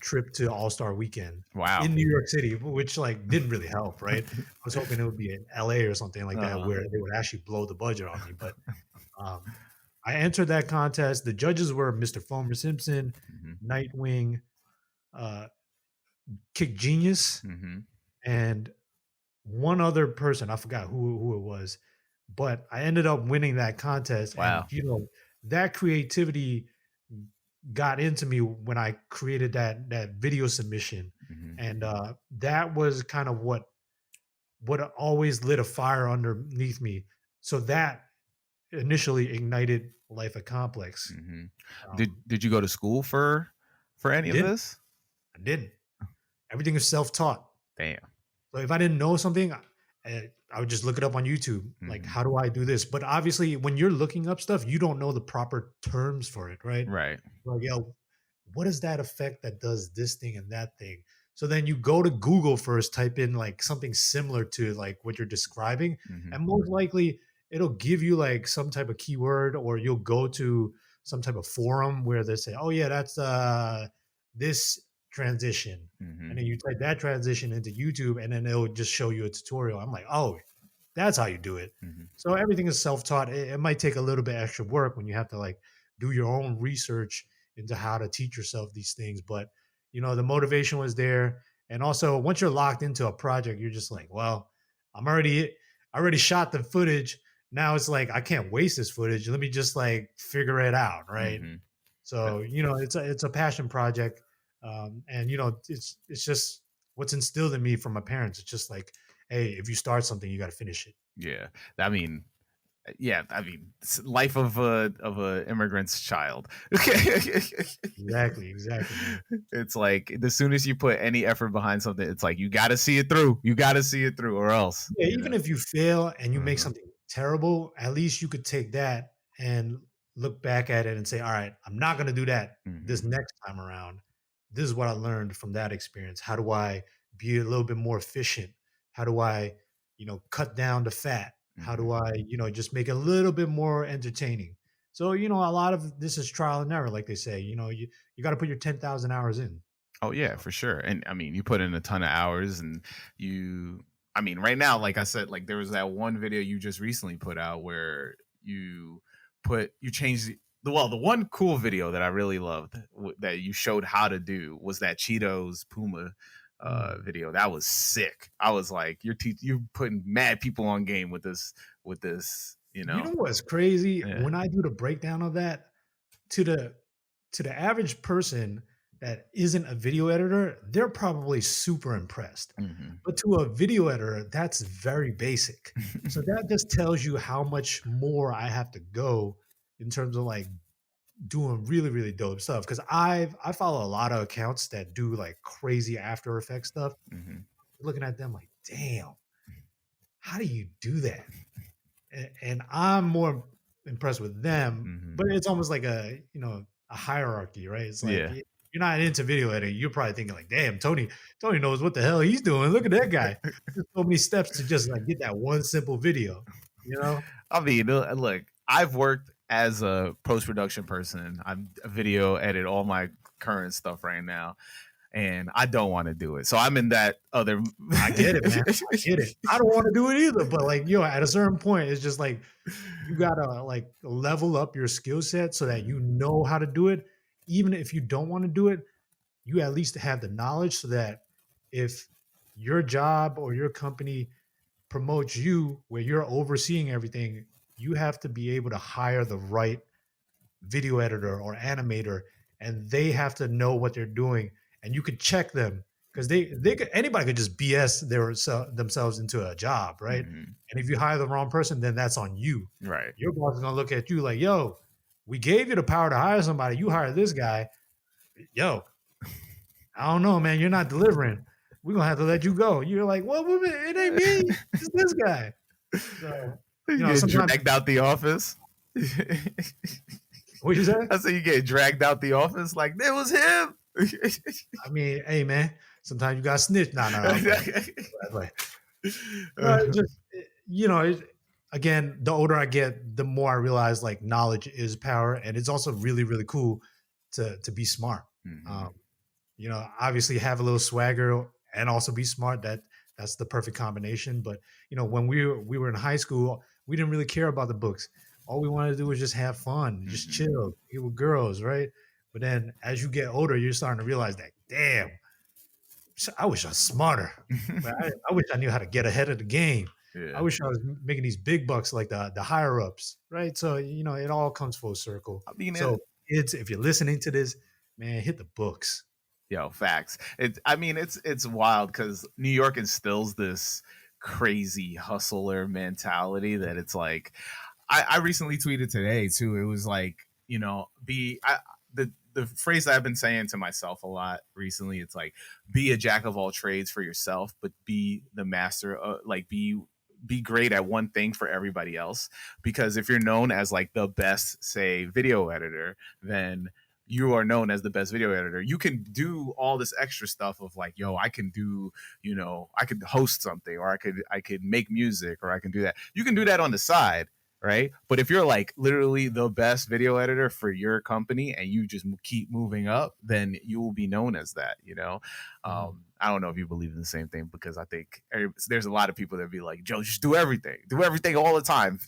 trip to All Star Weekend Wow. in New York City, which like didn't really help, right? I was hoping it would be in LA or something like that Uh-huh. where they would actually blow the budget on me, but um, I entered that contest. The judges were Mr. Fomer Simpson, Hmm. Nightwing, uh, Kick Genius, Hmm. and one other person. I forgot who it was, but I ended up winning that contest. And Wow. that creativity got into me when I created that video submission, Hmm. and that was kind of what always lit a fire underneath me. So that initially ignited Life at Complex. Hmm. Did Um, did you go to school for I any of didn't. this? I didn't. Everything is self-taught. Damn. So if I didn't know something, I would just look it up on YouTube. Like, Hmm. how do I do this? But obviously, when you're looking up stuff, you don't know the proper terms for it, right? Right. Like, what is that effect that does this thing and that thing? So then you go to Google first, type in like something similar to like what you're describing, Hmm. and most likely it'll give you like some type of keyword, or you'll go to some type of forum where they say, "Oh yeah, that's this transition," and Hmm. then you type that transition into YouTube, and then it'll just show you a tutorial. I'm like, "Oh, that's how you do it." Hmm. So everything is self-taught. It might take a little bit extra work when you have to like do your own research into how to teach yourself these things, but the motivation was there. And also, once you're locked into a project, you're just like, well, I already shot the footage. Now it's like I can't waste this footage. Let me just like figure it out, right? Hmm. So it's a passion project, and it's just what's instilled in me from my parents. It's just like, hey, if you start something, you got to finish it. Yeah. I mean, yeah. I mean, it's life of a immigrant's child. Exactly, exactly, man. It's like as soon as you put any effort behind something, it's like you got to see it through. You got to see it through, or else, Yeah, even if you fail and you make Uh-huh. something terrible, at least you could take that and look back at it and say, "All right, I'm not gonna do that this Hmm. next time around. This is what I learned from that experience. How do I be a little bit more efficient? How do I, cut down the fat? How Hmm. do I, just make it a little bit more entertaining?" So, a lot of this is trial and error, like they say. You got to put your 10,000 hours in. Oh yeah, So, for sure. And I mean, you put in a ton of hours, and you. I mean, right now, like I said, like there was that one video you just recently put out where you changed the one cool video that I really loved that you showed how to do was that Cheetos Puma mm. video. That was sick. I was like, you're putting mad people on game with this, you You know know. what's crazy? Yeah. When I do the breakdown of that, to the to the average person, that isn't a video editor, they're probably super impressed. Mhm. But to a video editor, that's very basic. So that just tells you how much more I have to go in terms of like doing really, really dope stuff. Cause I follow a lot of accounts that do like crazy After Effects stuff. Mhm. Looking at them like, damn, how do you do that? And I'm more impressed with them, Mhm. but it's almost like a hierarchy, right? It's like Yeah. you're not into video editing. You're probably thinking like, damn, Tony knows what the hell he's doing. Look at that guy. There's so many steps to just like get that one simple video, you know? I mean, look, I've worked as a post production person. I'm a video edit all my current stuff right now, and I don't want to do it. So I'm in that other. I get it, man. I get it. I don't want to do it either, but like, at a certain point, it's just like you gotta like level up your skill set so that you Mhm. know how to do it. Even if you don't want to do it, you at least have the knowledge so that if your job or your company promotes you where you're overseeing everything, you have to be able to hire the right video editor or animator, and they have to know what they're doing, and you could check them because they could anybody could just BS themselves into a job, right? Mhm. And if you hire the wrong person, then that's on you. Right. Your boss is gonna look at you like, "Yo, we gave you the power to hire somebody. You hire this guy. Yo, I don't know, man. You're not delivering. We're gonna have to let you go." You're like, "Well, it ain't me. It's this guy." So, You get sometimes dragged out the office. what you say? I say you get dragged out the office like it was him. I mean, hey, man. Sometimes you got snitch. No, no, no. I'm playing. I'm playing. No, it just again, the older I get, the more I realize like knowledge is power, and it's also really, really cool to be smart. Mhm. Um, obviously have a little swagger and also be smart. That's the perfect combination. But when we were in high school, we didn't really care about the books. All we wanted to do was just have fun, just Mhm. chill, get with girls, right? But then as you get older, you're starting to realize that, damn, I wish I was smarter. But I wish I knew how to get ahead of the game. I Yeah. wish I was making these big bucks like the higher ups, right? So it all comes full circle. I mean, So kids, if you're listening to this, man, hit the books. yo, facts. I mean, it's wild because New York instills this crazy hustler mentality that it's like. I recently tweeted today too. It was like, the phrase that I've been saying to myself a lot recently. It's like, be a jack of all trades for yourself, but be the master. Like, be great at one thing for everybody else. Because if you're known as like the best, say, video editor, then you are known as the best video editor. You can do all this extra stuff of like, yo, I can do, I could host something, or I could make music, or I can do that. You can do that on the side, right? But if you're like literally the best video editor for your company and you just keep moving up, then you will be known as that. Mhm. I don't know if you believe in the same thing, because I think there's a lot of people that be like, Joe, just do everything all the time.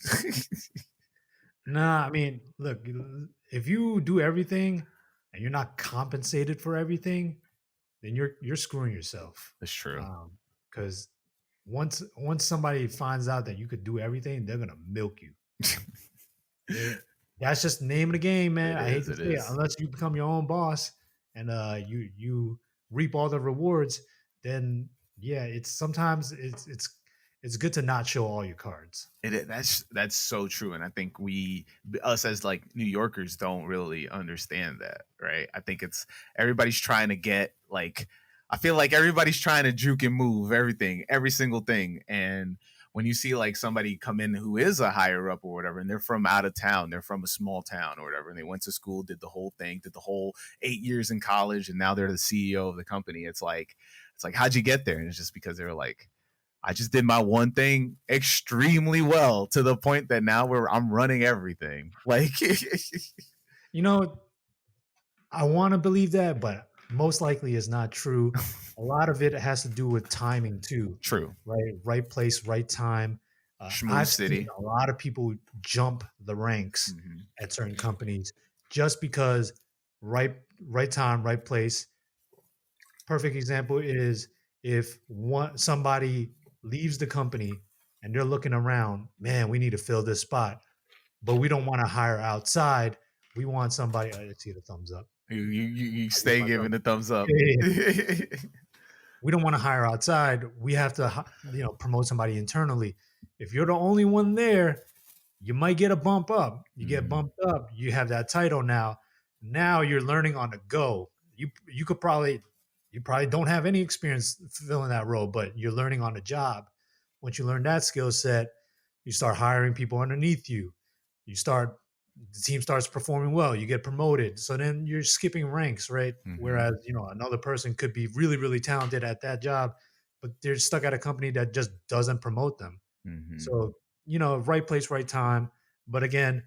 Nah, I mean, look, if you do everything and you're not compensated for everything, then you're screwing yourself. That's true. Because once somebody finds out that you could do everything, they're gonna milk you. They That's just the name of the game, man. It I hate is. to It say it, is. unless you become your own boss and you reap all the rewards, then yeah, it's good to not show all your cards. That's so true, and I think us as like New Yorkers don't really understand that, right? I think it's everybody's trying to get like, I feel like everybody's trying to juke and move everything, every single thing, and when you see like somebody come in who is a higher up or whatever, and they're from out of town, they're from a small town or whatever, and they went to school, did the whole thing, did the whole 8 years in college, and now they're the CEO of the company. It's like how'd you get there? And it's just because they were like, I just did my one thing extremely well to the point that now I'm running everything. Like, You know, I want to believe that, but most likely is not true. A lot of it has to do with timing too, true. right? Right place, right time. Schmooze I've seen City. a lot of people jump the ranks Hmm. at certain companies just because right time, right place. Perfect example is if somebody leaves the company and they're looking around, man, we need to fill this spot, but we don't want to hire outside. We want somebody. I see the thumbs up. You I use stay myself. giving the thumbs up. Yeah, yeah, yeah. We don't want to hire outside. We have to, promote somebody internally. If you're the only one there, you might get a bump up. You get Mhm, bumped up. You have that title now. Now you're learning on the go. You probably don't have any experience filling that role, but you're learning on the job. Once you learn that skill set, you start hiring people underneath you. You start the team starts performing well. You get promoted. So then you're skipping ranks, right? mhm, Whereas another person could be really really talented at that job, but they're stuck at a company that just doesn't promote them. mhm. So right place, right time. But again,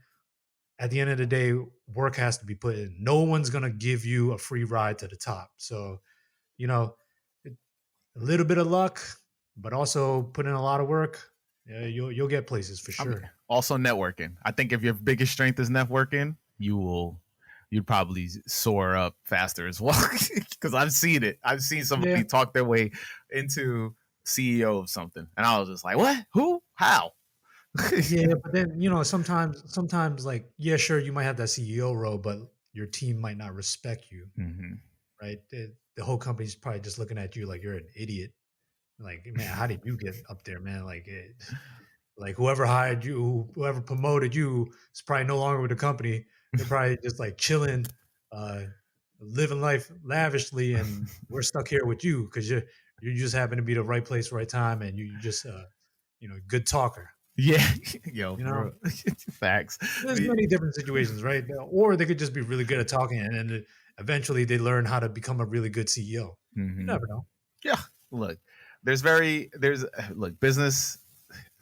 at the end of the day, work has to be put in. No one's gonna give you a free ride to the top. So you know, a little bit of luck, but also put in a lot of work. Yeah, you'll get places for I mean, sure. also networking. I think if your biggest strength is networking, you'd probably soar up faster as well. Because I've seen it. I've seen Yeah, somebody talk their way into CEO of something, and I was just like, "What? Who? How?" yeah, but then sometimes like yeah, sure, you might have that CEO role, but your team might not respect you, hmm right? The whole company's probably just looking at you like you're an idiot. Like, man, how did you get up there, man? Like whoever hired you, whoever promoted you is probably no longer with the company. They're probably just like chilling, uh, living life lavishly, and we're stuck here with you because you just happen to be the right place, right time, and you just good talker. Yeah, yo, You for know, real. Facts. there's many different situations, right? Or they could just be really good at talking, and then eventually they learn how to become a really good CEO. You hmm never know. Yeah, look, there's look,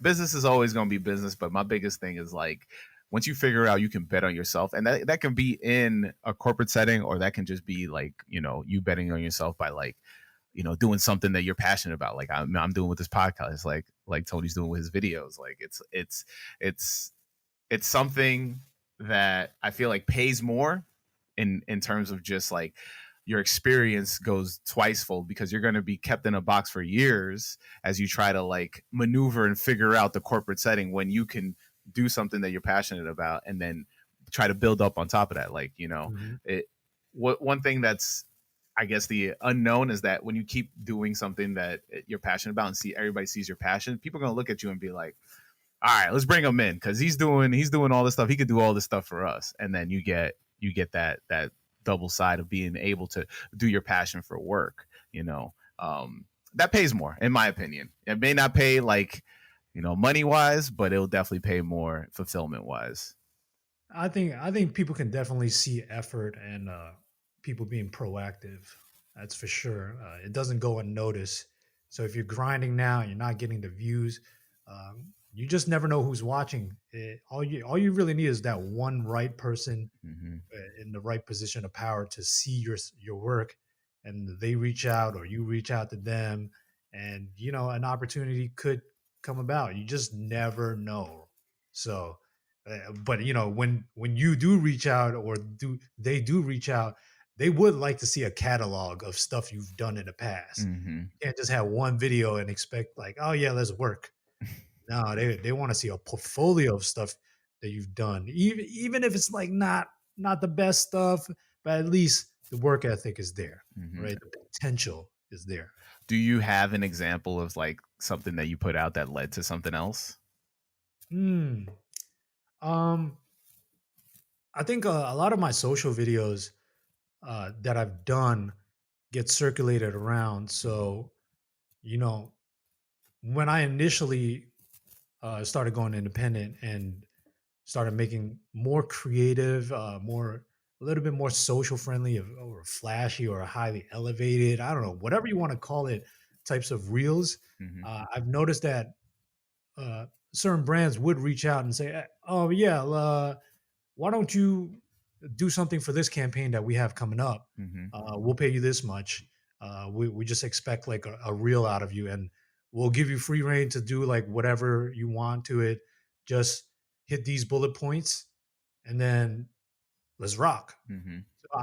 business is always going to be business, but my biggest thing is like once you figure out you can bet on yourself, and that can be in a corporate setting, or that can just be like you betting on yourself by like doing something that you're passionate about. Like I'm doing with this podcast, like Tony's doing with his videos. Like it's it's something that I feel like pays more in terms of just like your experience goes twicefold because you're going to be kept in a box for years as you try to like maneuver and figure out the corporate setting when you can do something that you're passionate about and then try to build up on top of that. Like Mhm. it what one thing that's I guess the unknown is that when you keep doing something that you're passionate about and see everybody sees your passion, people are going to look at you and be like, all right, let's bring him in because he's doing all this stuff. He could do all this stuff for us, and then you get that double side of being able to do your passion for work. That pays more, in my opinion. It may not pay like money wise, but it'll definitely pay more fulfillment wise. I think people can definitely see effort and people being proactive. That's for sure. It doesn't go unnoticed. So if you're grinding now, and you're not getting the views. You just never know who's watching. All you really need is that one right person hmm in the right position of power to see your work, and they reach out or you reach out to them, and an opportunity could come about. You just never know. So but when you do reach out or do they do reach out, they would like to see a catalog of stuff you've done in the past. hmm You can't just have one video and expect like, oh yeah, let's work. No, they want to see a portfolio of stuff that you've done, even if it's like not the best stuff, but at least the work ethic is there, hmm right? The potential is there. Do you have an example of like something that you put out that led to something else? Hmm. Um, I think a lot of my social videos that I've done get circulated around. So you know, when I initially started going independent and started making more creative, a little bit more social friendly or flashy or highly elevated. I don't know, whatever you want to call it, types of reels. hmm I've noticed that certain brands would reach out and say, "Oh yeah, why don't you do something for this campaign that we have coming up? hmm We'll pay you this much. We just expect like a reel out of you, and we'll give you free reign to do like whatever you want to it. Just hit these bullet points, and then let's rock." hmm So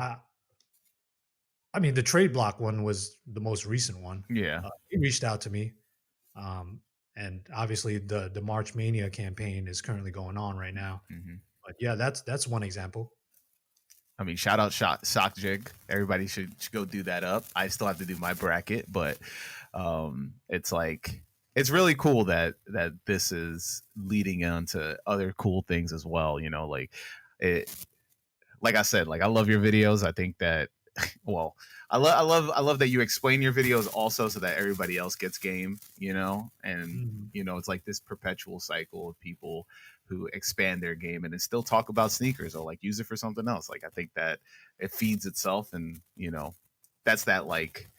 I mean, the trade block one was the most recent one. Yeah. He reached out to me, um, and obviously the March Mania campaign is currently going on right now. hmm But yeah, that's one example. I mean, shout out Shock Jig. Everybody should go do that up. I still have to do my bracket, but it's like it's really cool that this is leading on to other cool things as well. You know, like it. Like I said, like I love your videos. I think that well, I love that you explain your videos also so that everybody else gets game. You know, and Mhm. you know it's like this perpetual cycle of people who expand their game and then still talk about sneakers or like use it for something else. Like I think that it feeds itself, and you know, that's that like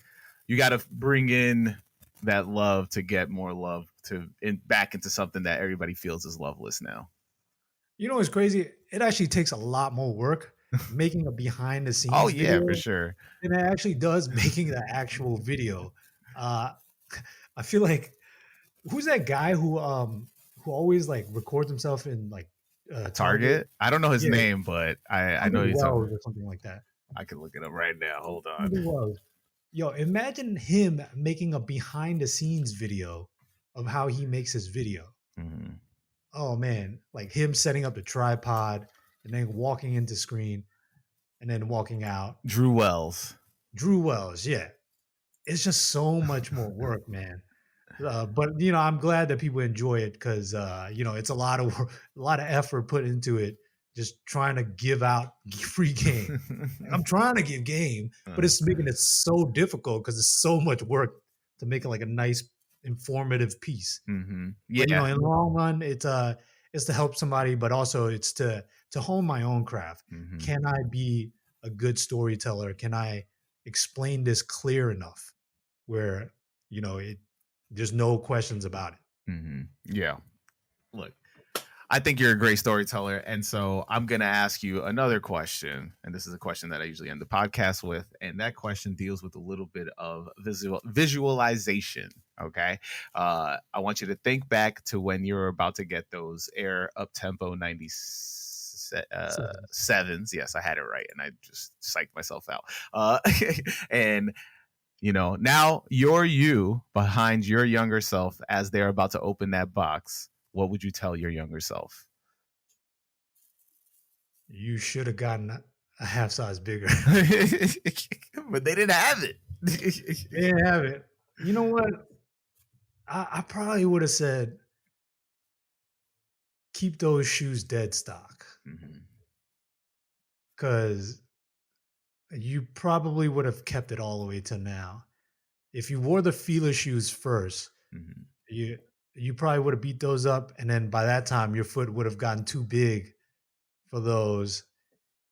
you got to bring in that love to get more love to back into something that everybody feels is loveless now. You know what's crazy? It actually takes a lot more work making a behind the Oh scenes yeah, for video sure. than it actually does making the actual video. Uh, I feel like who's that guy who always like records himself in like Target? Target. I don't know his Yeah, name, but I know something you're talking. Wells or something like that. I can look it up right now. Hold on. Something Wells. Yo, imagine him making a behind the scenes video of how he makes his video. Mm-hmm. Oh man, like him setting up the tripod and then walking into screen and then walking out. Drew Wells. Drew Wells, yeah. It's just so much more work, man. But I'm glad that people enjoy it because it's a lot of a lot of effort put into it, just trying to give out free game. Like, I'm trying to give game, but Uh, it's making it so difficult because it's so much work to make it like a nice, informative piece. mm-hmm. But Yeah. in the long run, it's to help somebody, but also it's to hone my own craft. Mm-hmm. Can I be a good storyteller? Can I explain this clear enough where it there's no questions about it? Mm-hmm. Yeah. Look, I think you're a great storyteller. And so I'm going to ask you another question. And this is a question that I usually end the podcast with. And that question deals with a little bit of visualization. Okay. I want you to think back to when you were about to get those Air Up Tempo 90 So sevens. Yes, I had it right. And I just psyched myself out. And you know, now you're you behind your younger self as they're about to open that box. What would you tell your younger self? you should have gotten a half size bigger. But they didn't have it. They didn't have it. You know what? I probably would have said keep those shoes dead stock Mhm, because you probably would have kept it all the way to now. If you wore the Fila shoes first, mhm, you you probably would have beat those up, and then by that time, your foot would have gotten too big for those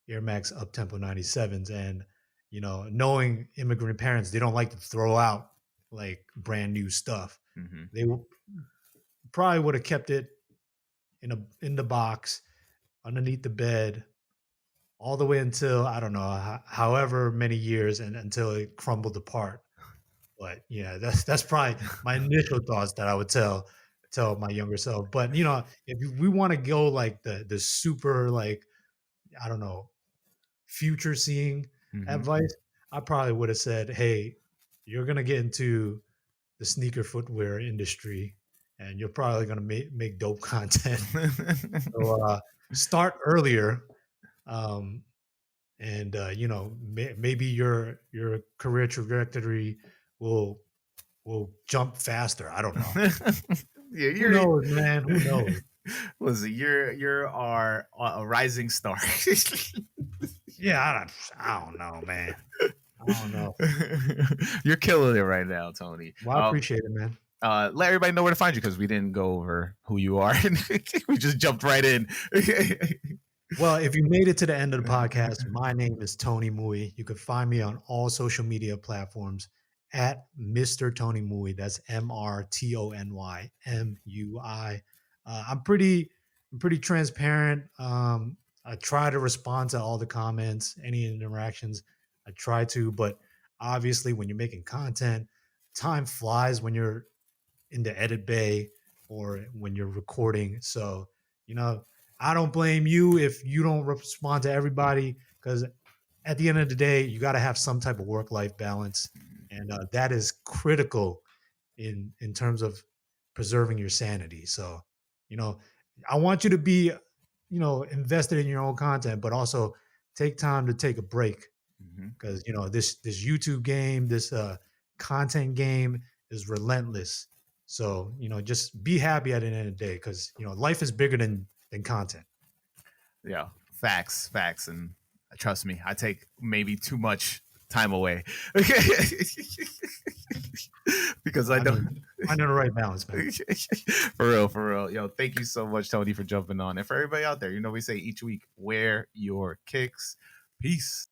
Air Max Up Tempo 97s. And knowing immigrant parents, they don't like to throw out like brand new stuff. mhm. They probably would have kept it in the box underneath the bed all the way until I don't know however many years and until it crumbled apart. But yeah, that's probably my initial thoughts that I would tell my younger self. But if we want to go like the super like I don't know future seeing Mhm. advice, I probably would have said, "Hey, you're gonna get into the sneaker footwear industry, and you're probably gonna make dope content. So start earlier, um, and maybe your career trajectory will jump faster. I don't know. Yeah, Who you're knows, man? Who knows? listen, you're our a rising star. Yeah, I don't know, man. I don't know. You're killing it right now, Tony. Well, I appreciate it, man. Let everybody know where to find you because we didn't go over who you are. We just jumped right in. Well, if you made it to the end of the podcast, my name is Tony Mui. You can find me on all social media platforms at Mr. Tony Mui. That's MrTonyMui. I'm pretty transparent. I try to respond to all the comments, any interactions. I try to, but obviously, when you're making content, time flies when you're in the edit bay or when you're recording. So, you know, I don't blame you if you don't respond to everybody because at the end of the day, you got to have some type of work life balance, and that is critical in terms of preserving your sanity. So, you know, I want you to be invested in your own content, but also take time to take a break Mm-hmm. because this YouTube game, this content game is relentless. So just be happy at the end of the day because life is bigger than content. Yeah, facts, and trust me, I take maybe too much time away because I don't. I know the right balance, man. For real. Yo, thank you so much, Tony, for jumping on. And for everybody out there, we say each week, wear your kicks. Peace.